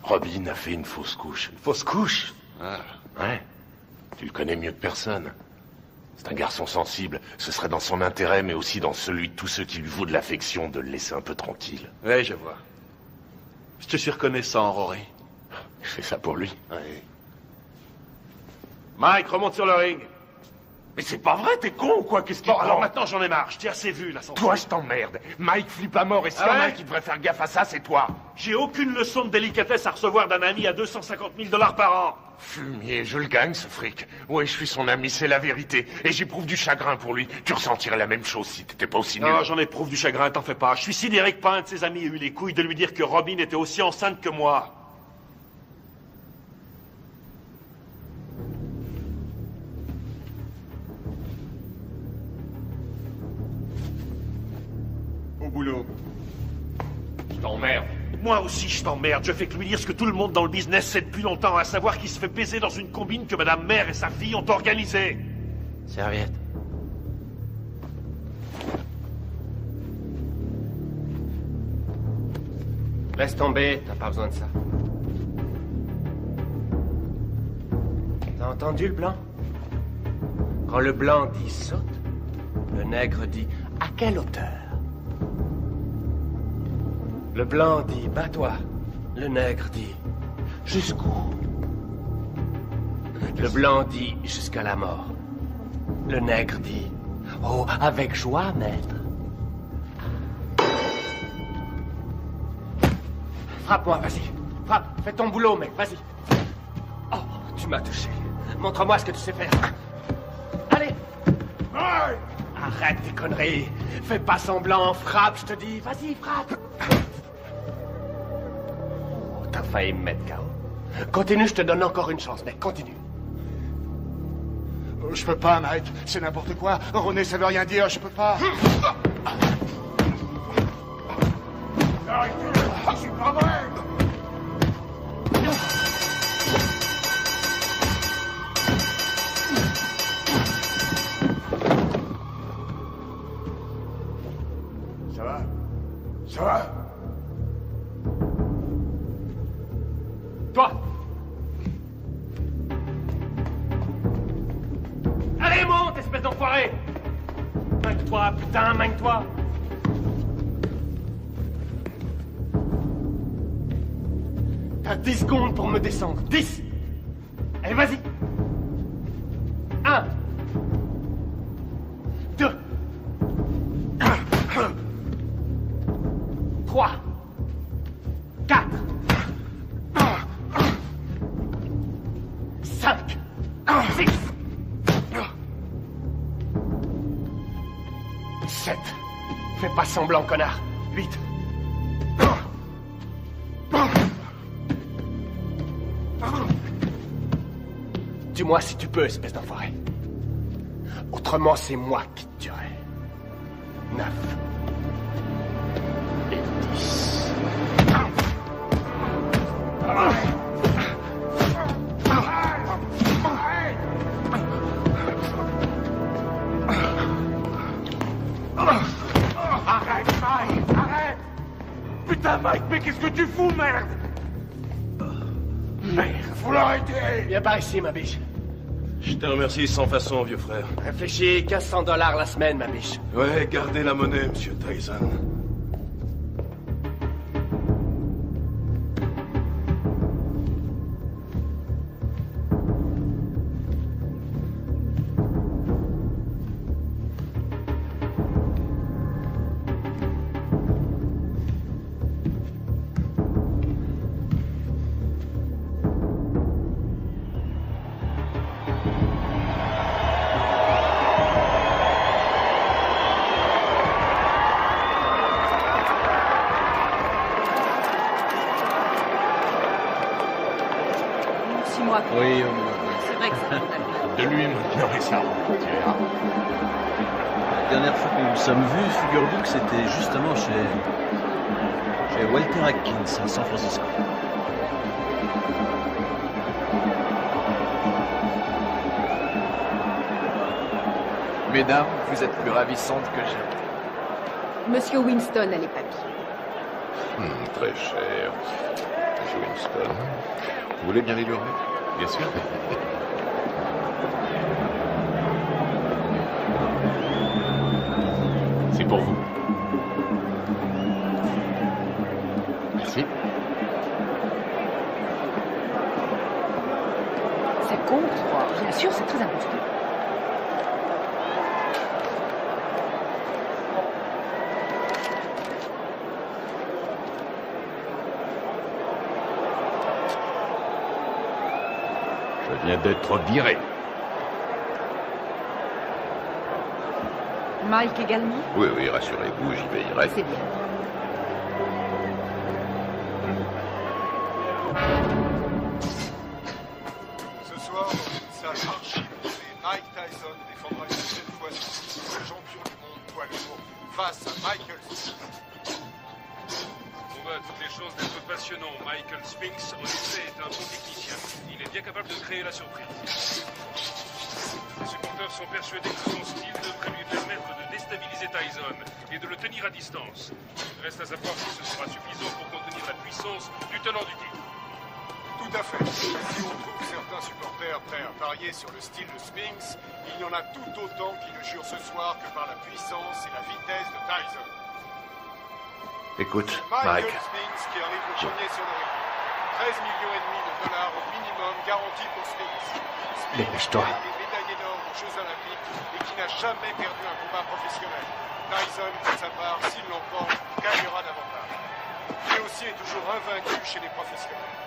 Robin a fait une fausse couche. Une fausse couche? Ah, ouais. Tu le connais mieux que personne. C'est un garçon sensible. Ce serait dans son intérêt, mais aussi dans celui de tous ceux qui lui vaut de l'affection, de le laisser un peu tranquille. Ouais, je vois. Je te suis reconnaissant, Rory. Je fais ça pour lui. Ouais. Mike, remonte sur le ring. Mais c'est pas vrai, t'es con ou quoi? Qu'est-ce qu'il... Bon, alors maintenant j'en ai marre, je t'ai assez vu, là, sans... Toi, je t'emmerde. Mike flippe à mort et s'il y en a un qui devrait faire gaffe à ça, c'est toi. J'ai aucune leçon de délicatesse à recevoir d'un ami à 250 000 $ par an. Fumier, je le gagne, ce fric. Ouais, je suis son ami, c'est la vérité. Et j'éprouve du chagrin pour lui. Tu ressentirais la même chose si t'étais pas aussi nul. Non, j'en éprouve du chagrin, t'en fais pas. Je suis sidéré que pas un de ses amis ait eu les couilles de lui dire que Robin était aussi enceinte que moi. Au boulot. Je t'emmerde. Moi aussi, je t'emmerde. Je fais que lui dire ce que tout le monde dans le business sait depuis longtemps, à savoir qu'il se fait baiser dans une combine que Madame Mère et sa fille ont organisée. Serviette. Laisse tomber, t'as pas besoin de ça. T'as entendu le blanc? Quand le blanc dit saute, Le nègre dit à quelle hauteur? Le blanc dit bats-toi. Le nègre dit jusqu'où? Le blanc dit jusqu'à la mort. Le nègre dit oh, avec joie, maître. Frappe-moi, vas-y. Frappe, fais ton boulot, mec, vas-y. Oh, tu m'as touché. Montre-moi ce que tu sais faire. Allez. Arrête tes conneries. Fais pas semblant, frappe, je te dis. Vas-y, frappe. Oh, t'as failli me mettre KO. Continue, je te donne encore une chance, mec, continue. Je peux pas, Mike. C'est n'importe quoi. René, ça veut rien dire. Je peux pas. Arrêtez. Je suis pas vrai. Ça va? Ça va? Toi! Allez, monte, espèce d'enfoiré! Magne-toi, putain, magne-toi! T'as 10 secondes pour me descendre. 10! Allez, vas-y! 1 2 3 4 5 6 7 Fais pas semblant, connard. 8 Dis-moi si tu peux, espèce d'enfoiré. Autrement, c'est moi qui te tuerai. 9 et 10. Arrête, Mike! Arrête! Putain, Mike, mais qu'est-ce que tu fous, merde? Merde, faut l'arrêter! Viens par ici, ma biche. Je te remercie sans façon, vieux frère. Réfléchis, $1500 la semaine, ma biche. Ouais, gardez la monnaie, monsieur Tyson. Oui, c'est vrai que ça vaut la peine. De lui maintenant, et ça. La dernière fois que nous nous sommes vus, figure-vous que c'était justement chez Walter Atkins à San Francisco. Mesdames, vous êtes plus ravissantes que jamais. Monsieur Winston a les papiers. Très cher. Monsieur Winston. Vous voulez bien les lui remettre? Bien sûr. C'est pour vous. Merci. Ça compte, bien sûr, c'est très important. Je viens d'être viré. Mike également? Oui, oui, rassurez-vous, j'y veillerai. C'est bien. Ce soir, dans une salle archi-bondée, Mike Tyson défendra une nouvelle fois son titre de champion du monde poids lourd face à Michael Spinks. On a toutes les chances d'être passionnant. Michael Spinks, en effet, est un bon technicien. Il est bien capable de créer la surprise. Les supporters sont persuadés que son style devrait lui permettre de déstabiliser Tyson et de le tenir à distance. Reste à savoir si ce sera suffisant pour contenir la puissance du tenant du titre. Tout à fait. Si on trouve certains supporters prêts à parier sur le style de Spinks, il y en a tout autant qui ne jurent ce soir que par la puissance et la vitesse de Tyson. Écoute, Michael Mike. Spinks qui arrive le premier sur le ring. 13,5 millions de dollars au minimum garantis pour Spinks. Spinks Dépêche-toi. a été médaillé d'or aux Jeux Olympiques et qui n'a jamais perdu un combat professionnel. Tyson, pour sa part, s'il l'emporte, gagnera davantage. Lui aussi est toujours invaincu chez les professionnels.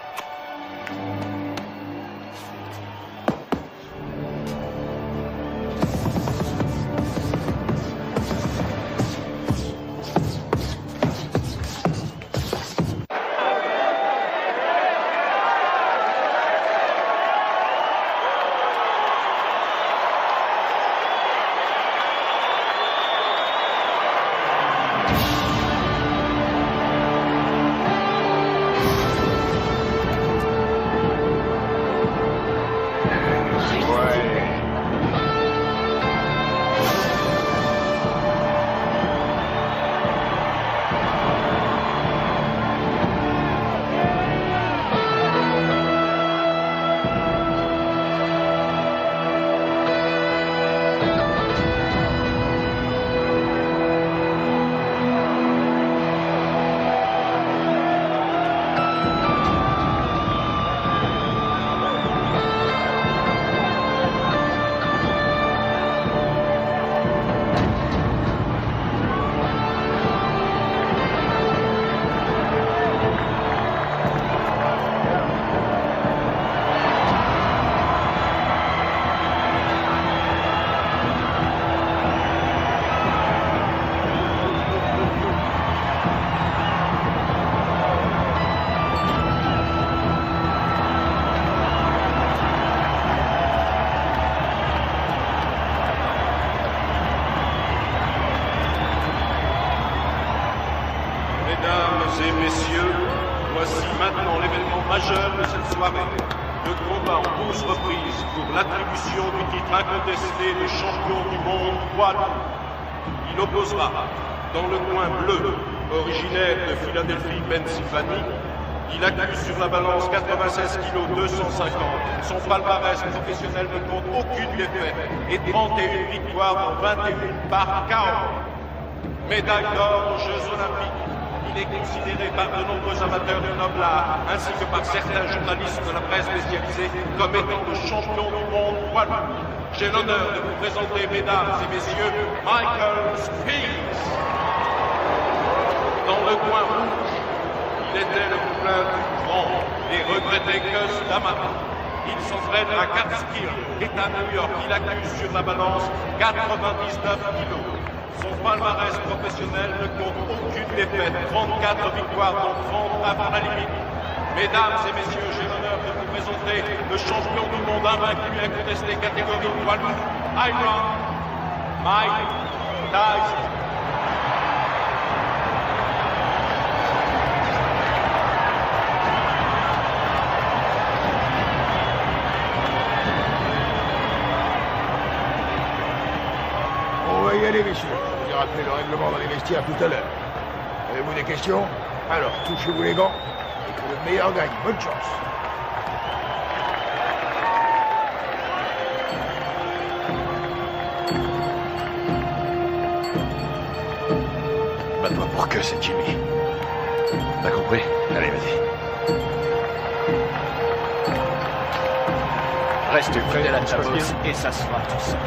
Mesdames et messieurs, voici maintenant l'événement majeur de cette soirée. Le combat en 12 reprises pour l'attribution du titre incontesté de champion du monde poids lourd. Il opposera, dans le coin bleu, originaire de Philadelphie, Pennsylvanie, il accuse sur la balance 96 kg 250. Son palmarès professionnel ne compte aucune défaite et 31 victoires en 21 par KO. Médaille d'or aux Jeux Olympiques. Il est considéré par de nombreux amateurs du noble art, ainsi que par certains journalistes de la presse spécialisée, comme étant le champion du monde poids lourd. J'ai l'honneur de vous présenter, mesdames et messieurs, Michael Spinks. Dans le coin rouge, il était le poulain du grand et regretté Gus D'Amato. Il s'entraîne à Catskill, État New York. Il accuse sur la balance 99 kilos. Son palmarès professionnel ne compte aucune défaite, 34 victoires dont 30 avant la limite. Mesdames et messieurs, j'ai l'honneur de vous présenter le champion du monde invaincu incontesté catégorie poids lourd, Iron Mike Tyson. On va y aller, messieurs. Je vous ai rappelé le règlement dans les vestiaires tout à l'heure. Avez-vous des questions? Alors, touchez-vous les gants et que le meilleur gagne. Bonne chance. Bats-toi pour que c'est Jimmy. T'as compris? Allez, vas-y. Reste près de la tabosse et ça se fera tout seul.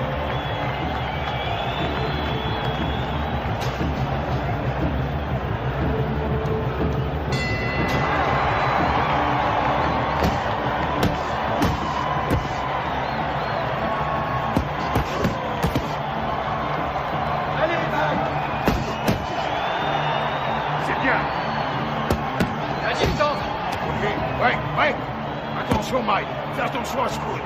Attention, Mike. Fais attention à ce coup.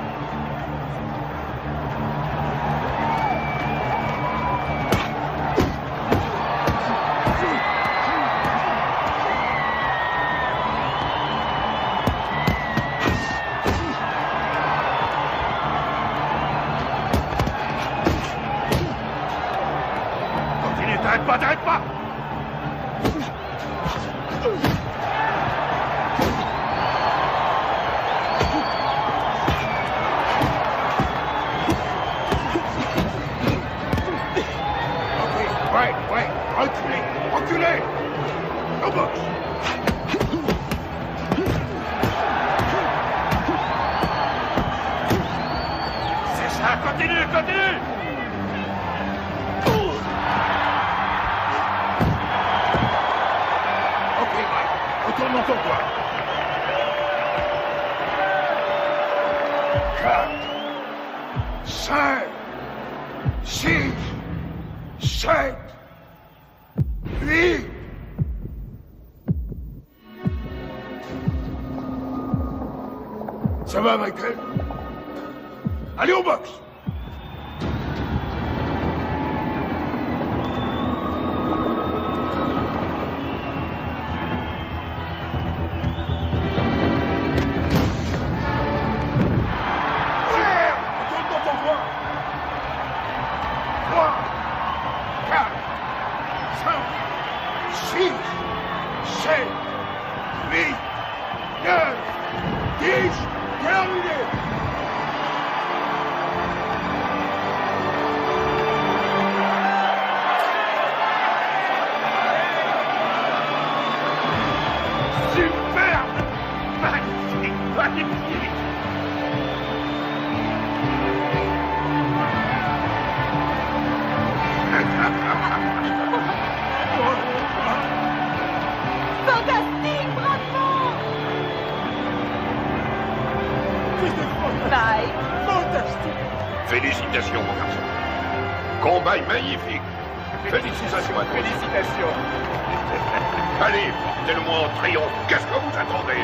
Continue, t'arrêtes pas, t'arrêtes pas! ça, continue, continue. Ok, Mike, retourne dans ton coin. 4, 5, 6, 7, 8. Ça va, Michael? Allez au box! Fantastique, bravo! Bye. Fantastique! Félicitations, mon garçon. Combat magnifique. Félicitations à toi. Félicitations. Allez, portez-le-moi en triomphe. Qu'est-ce que vous attendez?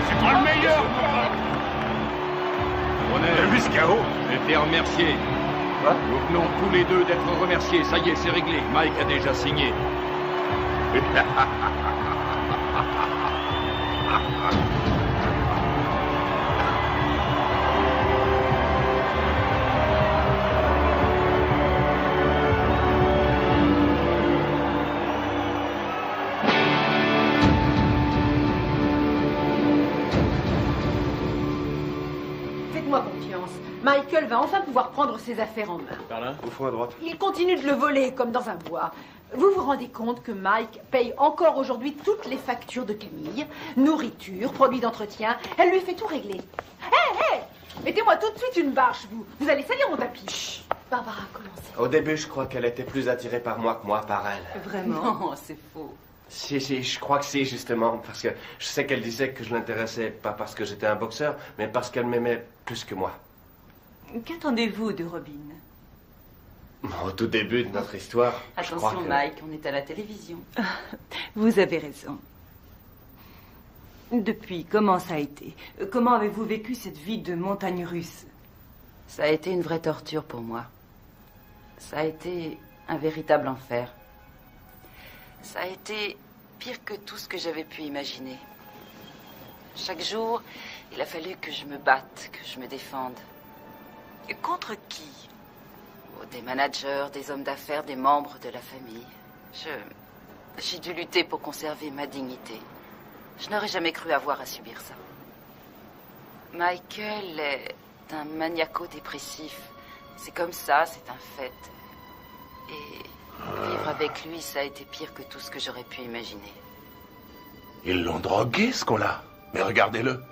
C'est toi le meilleur, moi! On est vu ce chaos. J'étais remercié. Nous venons tous les deux d'être remerciés. Ça y est, c'est réglé. Mike a déjà signé. Faites-moi confiance. Michael va enfin pouvoir prendre ses affaires en main. Par là, au fond à droite. Il continue de le voler comme dans un bois. Vous vous rendez compte que Mike paye encore aujourd'hui toutes les factures de Camille, nourriture, produits d'entretien. Elle lui fait tout régler. Hé, hé! Mettez-moi tout de suite une bâche, vous. Vous allez salir mon tapis. Chut. Barbara, commencez. Au début, je crois qu'elle était plus attirée par moi que moi par elle. Vraiment? Non, c'est faux. Si, je crois que si, justement, parce que je sais qu'elle disait que je l'intéressais pas parce que j'étais un boxeur, mais parce qu'elle m'aimait plus que moi. Qu'attendez-vous de Robin? Au tout début de notre histoire, je crois Attention, que... Mike, on est à la télévision. Vous avez raison. Depuis, comment ça a été? Comment avez-vous vécu cette vie de montagne russe? Ça a été une vraie torture pour moi. Ça a été un véritable enfer. Ça a été pire que tout ce que j'avais pu imaginer. Chaque jour, il a fallu que je me batte, que je me défende. Et contre qui? Oh, des managers, des hommes d'affaires, des membres de la famille. J'ai dû lutter pour conserver ma dignité. Je n'aurais jamais cru avoir à subir ça. Michael est un maniaco-dépressif. C'est comme ça, c'est un fait. Et vivre avec lui, ça a été pire que tout ce que j'aurais pu imaginer. Ils l'ont drogué, ce con-là. Mais regardez-le.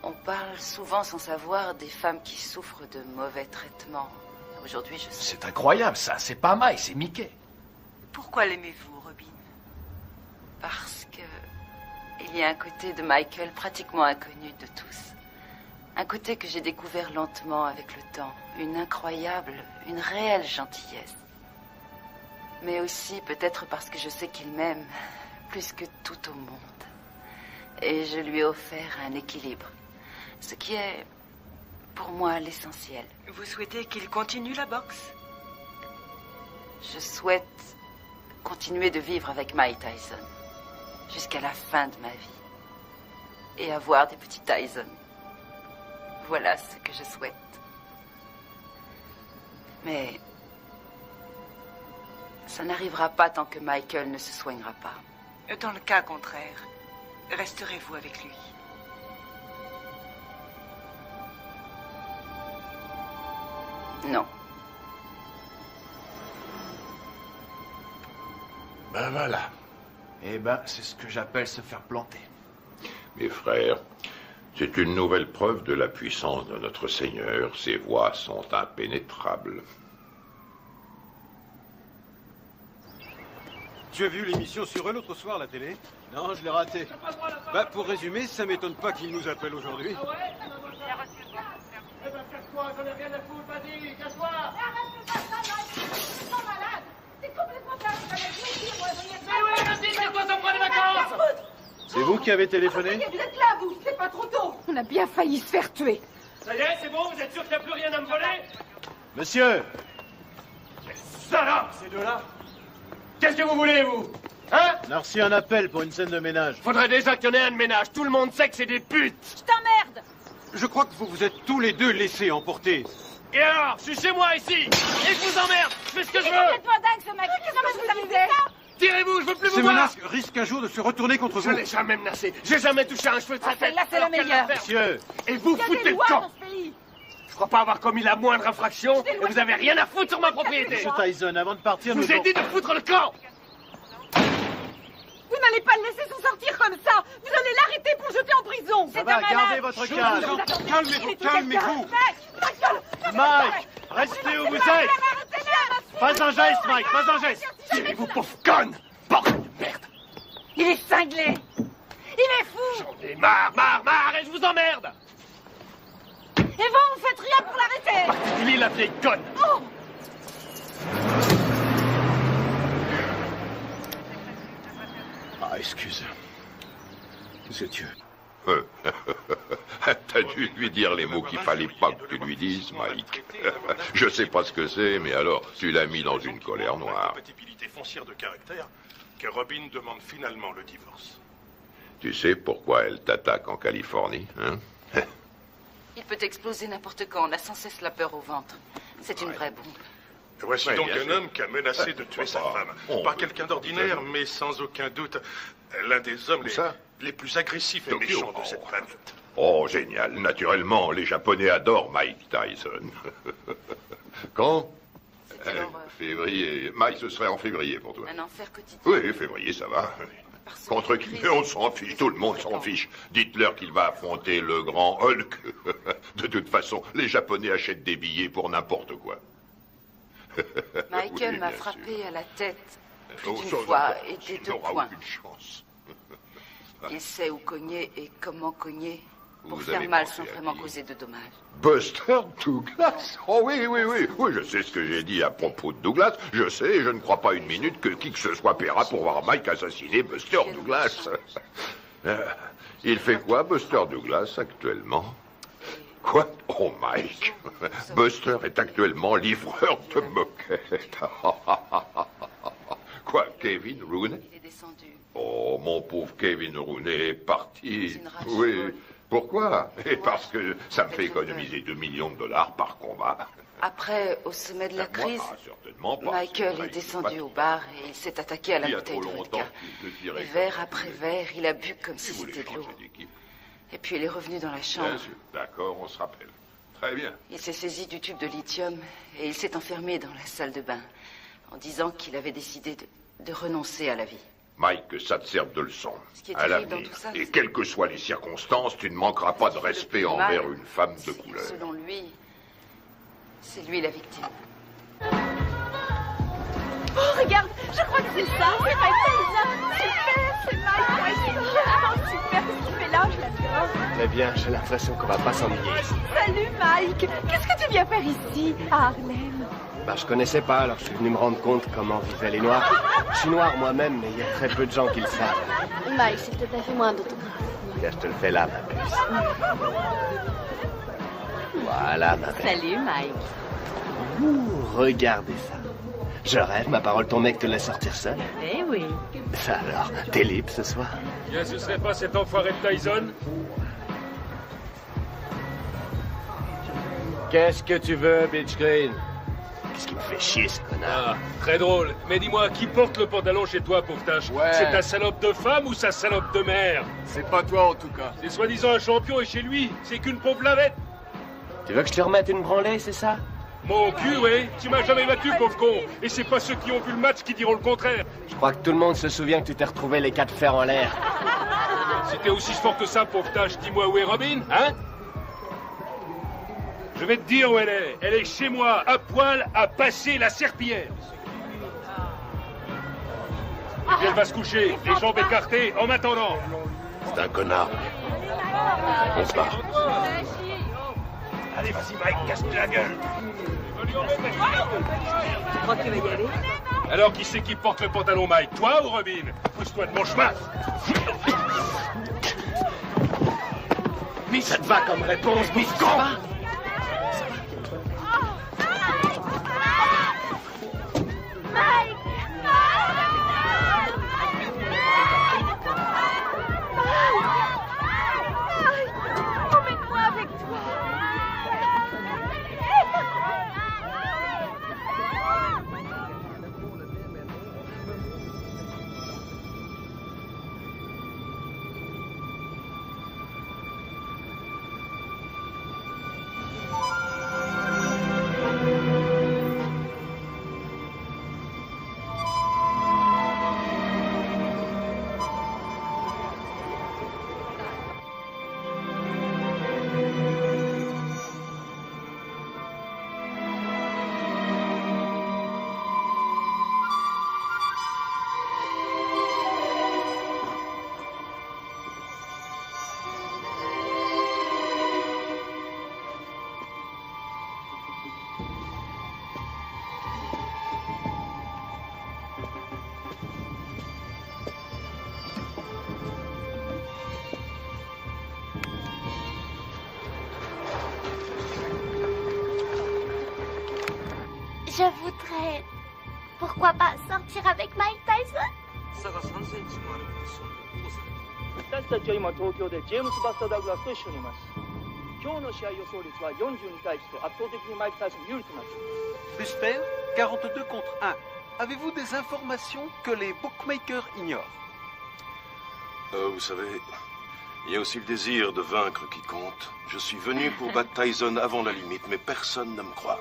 On parle souvent sans savoir des femmes qui souffrent de mauvais traitements. Aujourd'hui, je sais. C'est incroyable, ça. C'est pas Mike, c'est Mickey. Pourquoi l'aimez-vous, Robin? Parce que il y a un côté de Michael pratiquement inconnu de tous. Un côté que j'ai découvert lentement avec le temps. Une incroyable, une réelle gentillesse. Mais aussi peut-être parce que je sais qu'il m'aime plus que tout au monde. Et je lui ai offert un équilibre. Ce qui est, pour moi, l'essentiel. Vous souhaitez qu'il continue la boxe? Je souhaite continuer de vivre avec Mike Tyson. Jusqu'à la fin de ma vie. Et avoir des petits Tyson. Voilà ce que je souhaite. Mais ça n'arrivera pas tant que Michael ne se soignera pas. Dans le cas contraire, resterez-vous avec lui? Non. Ben voilà. Eh ben, c'est ce que j'appelle se faire planter. Mes frères, C'est une nouvelle preuve de la puissance de notre Seigneur. Ses voies sont impénétrables. Tu as vu l'émission sur eux l'autre soir à la télé? Non, je l'ai raté. Bah, pour résumer, ça m'étonne pas qu'ils nous appellent aujourd'hui. Ah ouais? Eh ben, casse-toi, j'en ai rien à foutre, vas-y, casse-toi! Arrête, c'est malade! C'est complètement dingue, mais oui, vas-y, c'est toi, ça prend des vacances! C'est vous qui avez téléphoné? Vous êtes là, vous, c'est pas trop tôt. On a bien failli se faire tuer. Ça y est, c'est bon, vous êtes sûr qu'il n'y a plus rien à me voler? Monsieur! Quelle salope, ces deux-là! Qu'est-ce que vous voulez, vous? Hein? On a reçu un appel pour une scène de ménage. Faudrait déjà qu'il y en ait un de ménage. Tout le monde sait que c'est des putes. Je t'emmerde! Je crois que vous vous êtes tous les deux laissés emporter. Et alors? Je suis chez moi, ici. Et je vous emmerde. Je fais ce que je C'est veux. complètement dingue, ce mec! Qu'est-ce que vous avez fait ça? Tirez-vous, je veux plus vous Ces voir. menaces risquent un jour de se retourner contre Je vous. l'ai jamais menacé. J'ai jamais touché un cheveu de sa tête. Celle-là, c'est la Alors qu'elle meilleure. va faire. Monsieur! Et vous Il y a foutez des le lois camp. dans ce pays! Je crois pas avoir commis la moindre infraction et vous avez rien à foutre sur ma propriété. Monsieur Tyson, avant de partir, Je nous vous ai dit de foutre le camp. Vous n'allez pas le laisser s'en sortir comme ça! Vous allez l'arrêter pour le jeter en prison! Ça va, gardez votre calme. Calmez-vous, calmez-vous. Mike! Restez où vous êtes! Pas un geste, Mike, pas un geste! Tirez-vous, pauvre conne. Bordel de merde. Il est cinglé! Il est fou! J'en ai marre, et je vous emmerde. Et vous faites rien pour l'arrêter! Particulier la vieille conne. Oh! Ah, excuse. C'est Dieu. T'as dû lui dire les mots qu'il fallait pas que tu lui dises, Mike. Je sais pas ce que c'est, mais alors, tu l'as mis dans une colère noire. Compatibilité foncière de caractère que Robin demande finalement le divorce. Tu sais pourquoi elle t'attaque en Californie, hein? Il peut exploser n'importe quand. On a sans cesse la peur au ventre. C'est une vraie bombe. Voici Ouais, donc bien un sûr. homme qui a menacé de tuer sa femme. Oh, Pas oui. quelqu'un d'ordinaire, mais sans aucun doute l'un des hommes les plus agressifs et Tokyo. méchants de cette planète. Oh, génial. Naturellement, les Japonais adorent Mike Tyson. Quand? Février. Mike, ce serait en février pour toi. Un enfer quotidien. Oui, février, ça va. Contre qui? Mais on s'en fiche, tout le monde s'en fiche. Dites-leur qu'il va affronter le grand Hulk. De toute façon, les Japonais achètent des billets pour n'importe quoi. Michael Oui, m'a bien frappé sûr. à la tête plus Oh, d'une sans fois encore, et tu des deux n'auras points. aucune chance. Il sait où cogner et comment cogner pour Vous faire avez mal pensé sans à vraiment qui? causer de dommages. Buster Douglas? Oh oui, oui, oui. Oui, je sais ce que j'ai dit à propos de Douglas. Je sais, et je ne crois pas une minute que qui que ce soit paiera pour voir Mike assassiner Buster Douglas. Il fait quoi, Buster Douglas, actuellement? Quoi? Oh, Mike. Buster est actuellement livreur de moquettes. Quoi, Kevin Rooney? Il est descendu. Oh, mon pauvre Kevin Rooney est parti. Une rage Oui. folle. Pourquoi? Et parce que ça me fait économiser 2 millions de dollars par combat. Après, au sommet de la Moi, crise, certainement pas. Michael C'est est vrai, descendu c'est au bar et il s'est attaqué à la Il y a bouteille trop de longtemps vodka. qu'il te dirait Et que- verre après verre, il a bu comme si Vous voulez c'était de l'eau. changer d'équipe? Et puis il est revenu dans la chambre. Bien sûr. D'accord, on se rappelle. Très bien. Il s'est saisi du tube de lithium et il s'est enfermé dans la salle de bain en disant qu'il avait décidé de renoncer à la vie. Mike, que ça te serve de leçon. Ce qui est À terrible l'avenir. dans tout ça, Et c'est- quelles que soient les circonstances, tu ne manqueras pas de respect mal, envers une femme de couleur. Selon lui, c'est lui la victime. Oh, regarde, je crois que c'est ça. C'est Mike Tyson. Super, c'est Mike Tyson. Ah, super, qu'est-ce qu'il fait là? Je l'adore. Très bien, j'ai l'impression qu'on va pas s'ennuyer ici. Salut, Mike. Qu'est-ce que tu viens faire ici, à Harlem? Bah, je connaissais pas, alors je suis venu me rendre compte comment vivaient les Noirs. Je suis noir moi-même, mais il y a très peu de gens qui le savent. Mike, s'il te plaît, fais-moi un autographe. Regarde, je te le fais là, ma puce. Voilà, ma belle. Salut, Mike. Ouh, regardez ça. Je rêve, ma parole, ton mec te laisse sortir seul. Eh oui. Ça alors, t'es libre ce soir? Bien, ce serait pas cet enfoiré de Tyson? Qu'est-ce que tu veux, Bitch Green? Qu'est-ce qui me fait chier, ce connard? Ah, très drôle. Mais dis-moi, qui porte le pantalon chez toi, pauvre tâche? Ouais. C'est ta salope de femme ou sa salope de mère? C'est pas toi, en tout cas. C'est soi-disant un champion et chez lui, c'est qu'une pauvre lavette. Tu veux que je te remette une branlée, c'est ça? Mon cul, oui. Tu m'as jamais battu, pauvre con. Et c'est pas ceux qui ont vu le match qui diront le contraire. Je crois que tout le monde se souvient que tu t'es retrouvé les quatre fers en l'air. Si t'es aussi fort que ça, pauvre tâche, dis-moi où est Robin, hein? Je vais te dire où elle est. Elle est chez moi, à poil, à passer la serpillière. Et puis elle va se coucher, les jambes écartées, en m'attendant. C'est un connard. On se barre. Allez, vas-y, Mike, casse-lui la gueule. Tu crois qu'il va y aller? Alors, qui c'est qui porte le pantalon, Mike? Toi ou Robin? Pousse-toi de mon chemin. Mais ça te va comme réponse, bouffe-con! Mike! Emmène-moi avec toi! Je voudrais... Pourquoi pas sortir avec Mike Tyson? 差が3センチもあるポジションで保護されている。私たちは今東京でジェームス・バスター・ダグラスと一緒にいます。今日の試合予想率は40に対して圧倒的にマイク・タイソン有利となっています。 Buster, 42 contre 1. Avez-vous des informations que les bookmakers ignorent? Vous savez, il y a aussi le désir de vaincre qui compte. Je suis venu pour battre Tyson avant la limite, mais personne ne me croit.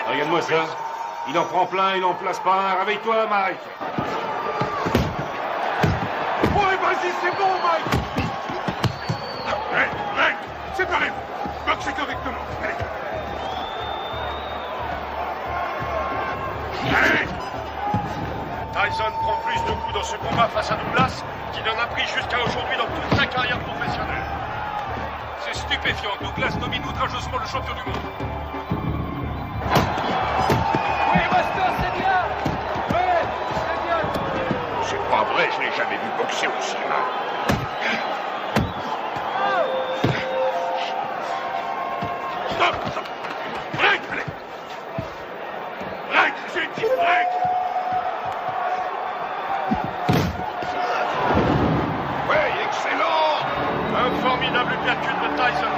Regarde-moi ça. Il en prend plein, il en place pas un. Réveille-toi, Mike. Ouais, vas-y, c'est bon, Mike. Mike, séparez-vous. Boxez correctement. Allez. Tyson prend plus de coups dans ce combat face à Douglas qu'il en a pris jusqu'à aujourd'hui dans toute sa carrière professionnelle. C'est stupéfiant. Douglas domine outrageusement le champion du monde. C'est pas vrai, je l'ai jamais vu boxer aussi mal. Stop, stop. Break, allez. Break, j'ai dit break. Ouais, excellent. Un formidable uppercut de Tyson.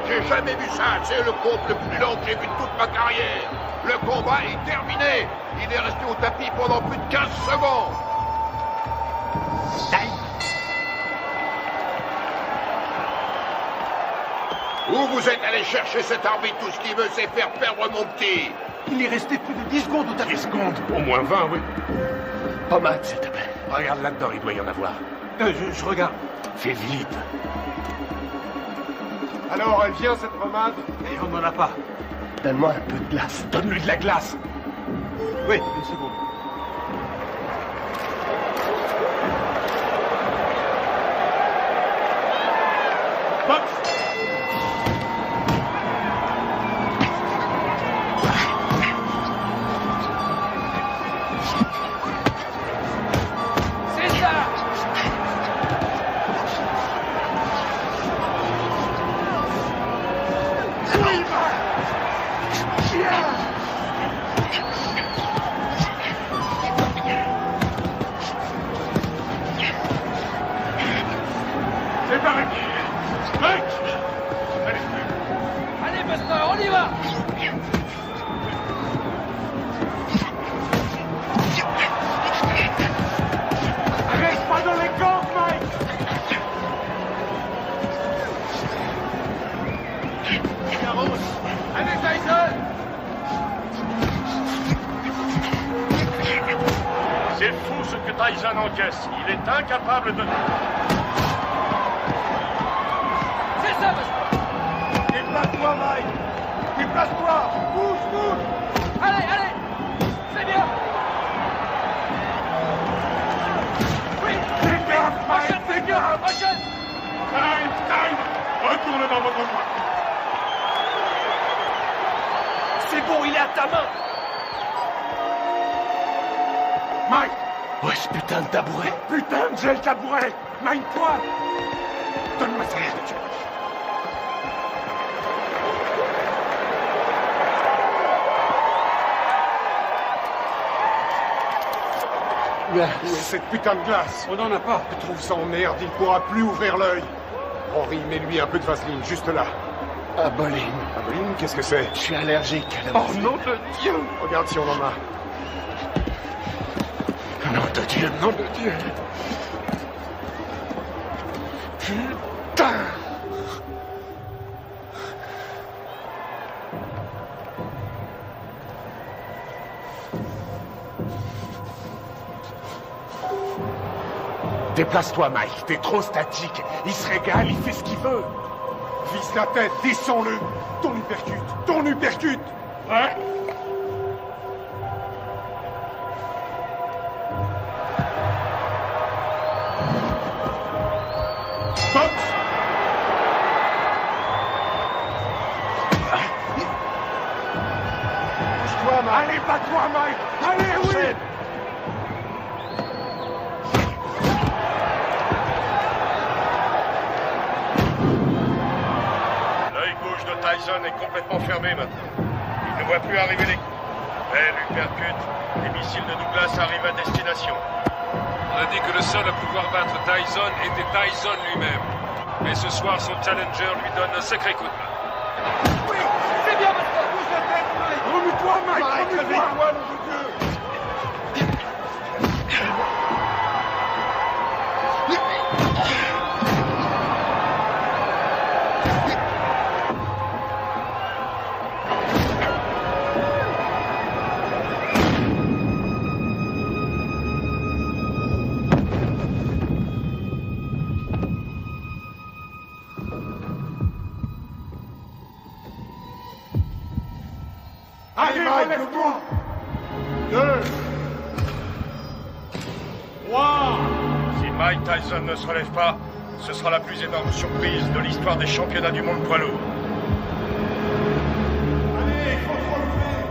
J'ai jamais vu ça, c'est le combat le plus long que j'ai vu de toute ma carrière. Le combat est terminé. Il est resté au tapis pendant plus de 15 secondes. Où vous êtes allé chercher cet arbitre? Tout ce qu'il veut, c'est faire perdre mon petit. Il est resté plus de 10 secondes au tapis. 10 secondes? Au moins 20, oui. Pommade, s'il te plaît. Regarde là-dedans, il doit y en avoir. Je regarde. Fais vite. Alors, elle vient, cette pommade? Et on n'en a pas. Donne-moi un peu de glace. Donne-lui de la glace. Oui, une seconde. Oui, c'est pareil. Mike! Allez, Buster, on y va! Reste pas dans les camps, Mike! Allez, Tyson! C'est fou ce que Tyson encaisse. Il est incapable de... C'est ça, Buster! Déplace-toi, Mike! Déplace-toi! Bouge, bouge! Allez, allez! C'est bien! Oui! Fais gaffe, Mike! Fais gaffe! Prochaine! Time! Retourne dans votre coin! C'est bon, il est à ta main! Mike! Ouais, ce putain de tabouret! Putain, j'ai le tabouret! Mine-toi! Donne-moi ça! Où est cette putain de glace? On n'en a pas. Je trouve ça en merde, il pourra plus ouvrir l'œil. Henri, mets-lui un peu de vaseline, juste là. Aboline. Aboline, qu'est-ce que c'est? Je suis allergique à la Oh nom de Dieu! Regarde si on en a. Nom de Dieu, nom de Dieu! Putain! Déplace-toi, Mike. T'es trop statique. Il se régale, il fait ce qu'il veut. Vise la tête, descends-le! Ton uppercut! Ton uppercut! Ouais? Box! Bouge-toi, Mike! Allez, bats-toi, Mike! Allez, oui! L'œil gauche de Tyson est complètement fermé maintenant. Il ne voit plus arriver les coups. Mais l'uppercut, les missiles de Douglas arrivent à destination. On a dit que le seul à pouvoir battre Tyson était Tyson lui-même. Mais ce soir, son challenger lui donne un sacré coup de main. Oui! C'est bien, Buster! Bouge la tête, Mike! Remue-toi, Mike! Remue-toi! nom de Dieu! Allez, relève-toi! 2, 3. Si Mike Tyson ne se relève pas, ce sera la plus énorme surprise de l'histoire des championnats du monde poids lourd. Allez, il faut se relever!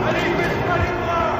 Allez, baisse pas les bras!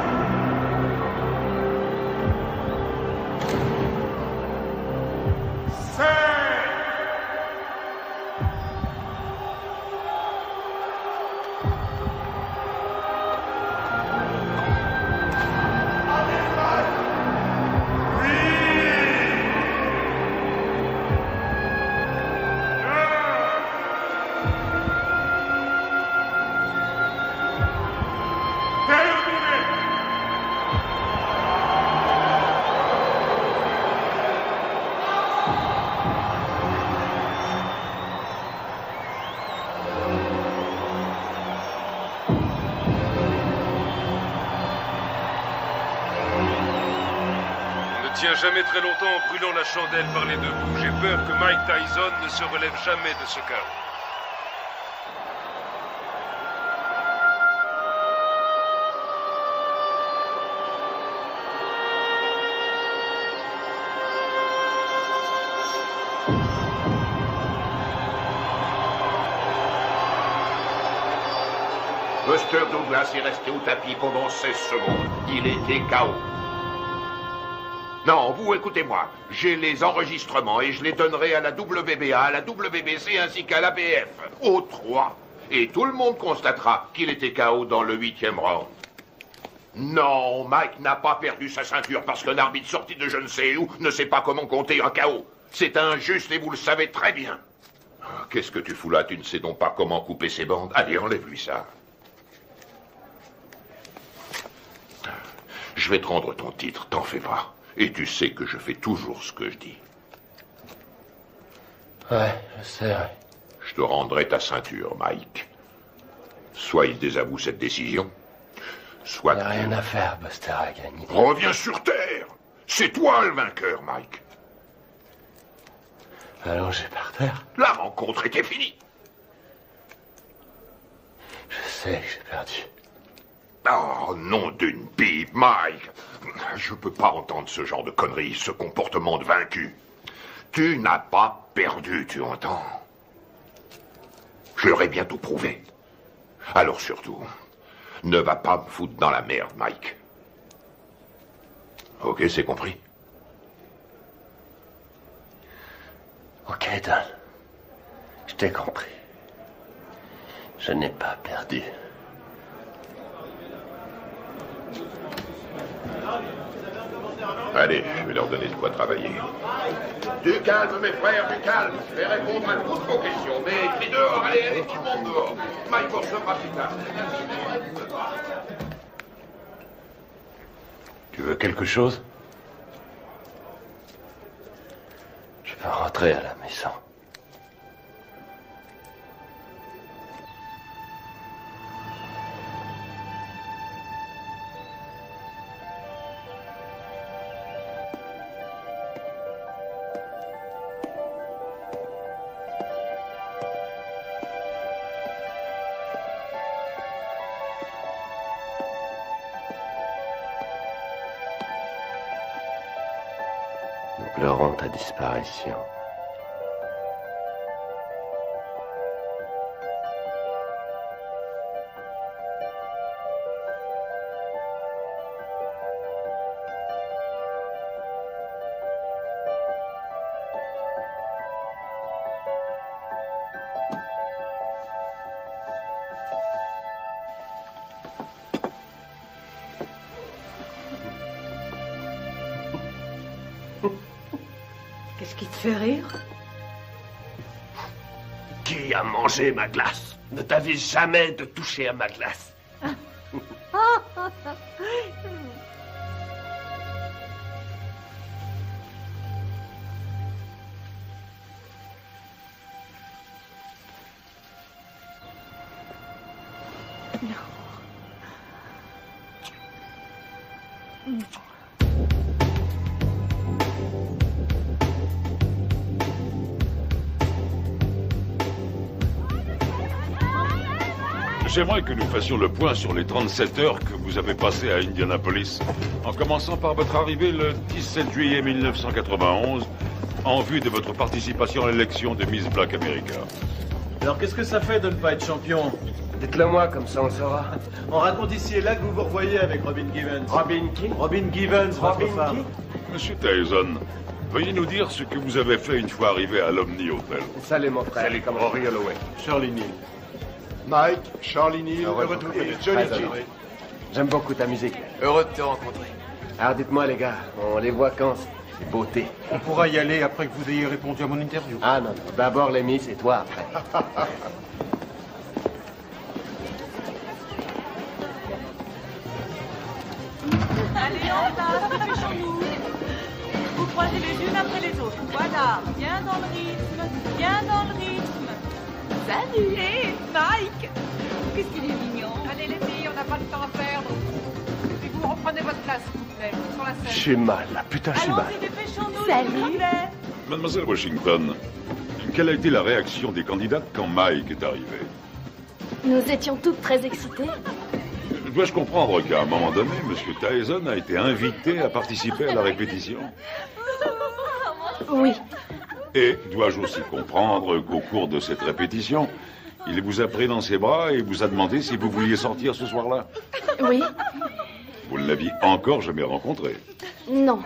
Ne tient jamais très longtemps en brûlant la chandelle par les deux bouts. J'ai peur que Mike Tyson ne se relève jamais de ce chaos. Buster Douglas est resté au tapis pendant 16 secondes. Il était KO. Non, vous écoutez-moi. J'ai les enregistrements et je les donnerai à la WBA, à la WBC ainsi qu'à l'ABF. Aux 3. Et tout le monde constatera qu'il était KO dans le 8e round. Non, Mike n'a pas perdu sa ceinture parce qu'un arbitre sorti de je ne sais où ne sait pas comment compter un KO. C'est injuste et vous le savez très bien. Qu'est-ce que tu fous là? Tu ne sais donc pas comment couper ses bandes? Allez, enlève-lui ça. Je vais te rendre ton titre, t'en fais pas. Et tu sais que je fais toujours ce que je dis. Ouais, je sais, ouais. Je te rendrai ta ceinture, Mike. Soit il désavoue cette décision, soit... Il n'y a rien à faire, Buster a gagné. Reviens sur Terre. C'est toi le vainqueur, Mike. Allongé par terre. La rencontre était finie. Je sais que j'ai perdu. Oh, nom d'une pipe, Mike. Je peux pas entendre ce genre de conneries, ce comportement de vaincu. Tu n'as pas perdu, tu entends? Je leur ai bientôt prouvé. Alors surtout, ne va pas me foutre dans la merde, Mike. Ok, c'est compris? Ok, Don. Je t'ai compris. Je n'ai pas perdu. Allez, je vais leur donner de quoi travailler. Du calme, mes frères, du calme. Je vais répondre à toutes vos questions. Mais crie dehors, allez, allez, tout le monde dehors. Mike vous recevra plus tard. Tu veux quelque chose? Je peux rentrer à la maison. Nous pleurons ta disparition. Qu'est-ce qui te fait rire? Qui a mangé ma glace? Ne t'avise jamais de toucher à ma glace. J'aimerais que nous fassions le point sur les 37 heures que vous avez passées à Indianapolis, en commençant par votre arrivée le 17 juillet 1991, en vue de votre participation à l'élection de Miss Black America. Alors qu'est-ce que ça fait de ne pas être champion? Dites-le moi, comme ça on le saura. On raconte ici et là que vous vous revoyez avec Robin Givens. Robin qui? Robin Givens, votre femme. Monsieur Tyson, veuillez nous dire ce que vous avez fait une fois arrivé à l'Omni Hotel. Salut mon frère. Salut, comment Rory Holloway. Shirley Neal. Mike, Charlie Neal, heureux de vous connaître. Johnny Kidd. J'aime beaucoup ta musique. Heureux de te rencontrer. Alors dites-moi les gars, on les voit quand ces beautés? On pourra y aller après que vous ayez répondu à mon interview. Ah non, non. D'abord les Miss et toi après. Allez, en place, dépêchons-nous. Vous croisez les unes après les autres. Voilà, bien dans le rythme, bien dans le rythme. Salut! Hé, Mike! Qu'est-ce qu'il est mignon! Allez les filles, on n'a pas de temps à perdre. Et puis vous reprenez votre place, s'il vous plaît, sur la scène. Je suis mal, là, putain, je suis mal. Allons-y, dépêchons-nous, Salut. s'il vous plaît. Mademoiselle Washington, quelle a été la réaction des candidates quand Mike est arrivé? Nous étions toutes très excitées. Dois-je comprendre qu'à un moment donné, M. Tyson a été invité à participer à la répétition? Oui. Et dois-je aussi comprendre qu'au cours de cette répétition, il vous a pris dans ses bras et vous a demandé si vous vouliez sortir ce soir-là? Oui. Vous ne l'aviez encore jamais rencontré? Non.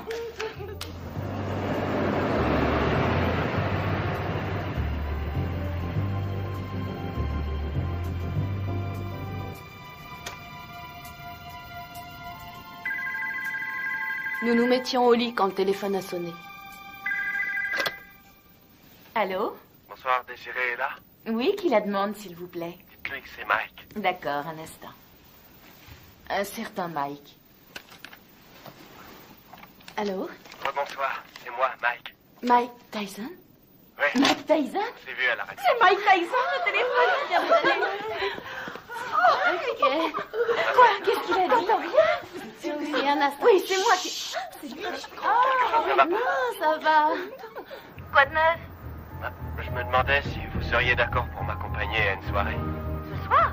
Nous nous mettions au lit quand le téléphone a sonné. Allô? Bonsoir, Désiré est là? Oui, qui la demande, s'il vous plaît? Dites-lui que c'est Mike. D'accord, un instant. Un certain Mike. Allô? Bonsoir, c'est moi, Mike. Mike Tyson? Oui. Mike Tyson? Je l'ai vu à la radio. C'est Mike Tyson, le téléphone qui vient de sonner. Ok. Quoi? Qu'est-ce qu'il a dit? Rien. Oui, un instant. Oui, c'est moi qui... Oh, non, ça va. Quoi de neuf? Je me demandais si vous seriez d'accord pour m'accompagner à une soirée. Ce soir?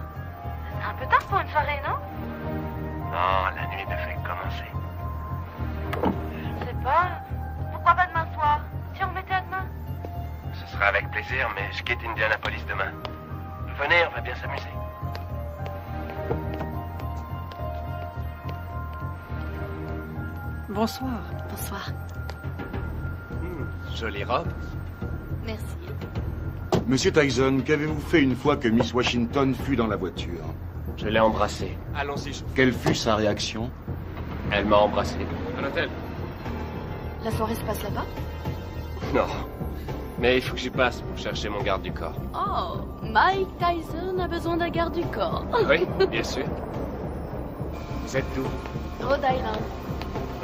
C'est un peu tard pour une soirée, non? Non, la nuit ne fait que commencer. Je sais pas. Pourquoi pas demain soir? Si on remettait à demain? Ce sera avec plaisir, mais je quitte Indianapolis demain. Venez, on va bien s'amuser. Bonsoir. Bonsoir. Jolie robe. Merci. Monsieur Tyson, qu'avez-vous fait une fois que Miss Washington fut dans la voiture? Je l'ai embrassée. Allons-y, chauffeur. Quelle fut sa réaction? Elle m'a embrassé. À l'hôtel? La soirée se passe là-bas? Non. Mais il faut que j'y passe pour chercher mon garde du corps. Oh, Mike Tyson a besoin d'un garde du corps. Oui, bien sûr. Vous êtes d'où? Rhode Island.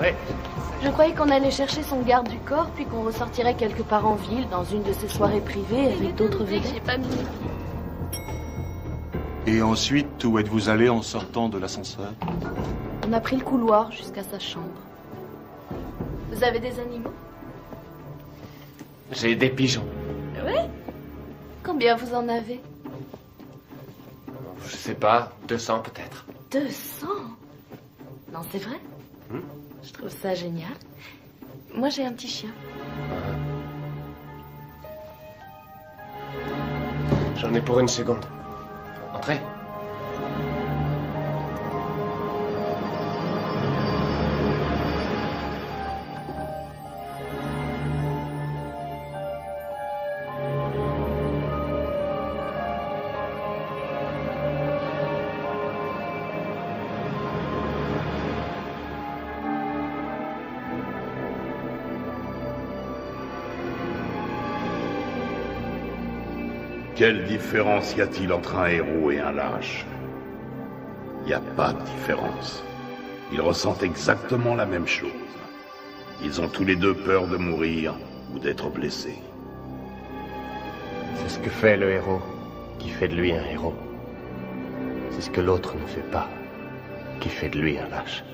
Oui. Je croyais qu'on allait chercher son garde du corps, puis qu'on ressortirait quelque part en ville, dans une de ses soirées privées, avec d'autres vedettes. J'ai pas mis. Et ensuite, où êtes-vous allé en sortant de l'ascenseur? On a pris le couloir jusqu'à sa chambre. Vous avez des animaux? J'ai des pigeons. Oui? Combien vous en avez? Je sais pas, 200 peut-être. 200? Non, c'est vrai? Je trouve ça génial. Moi, j'ai un petit chien. J'en ai pour une seconde. Entrez. Quelle différence y a-t-il entre un héros et un lâche? Il n'y a pas de différence. Ils ressentent exactement la même chose. Ils ont tous les deux peur de mourir ou d'être blessés. C'est ce que fait le héros qui fait de lui un héros. C'est ce que l'autre ne fait pas qui fait de lui un lâche.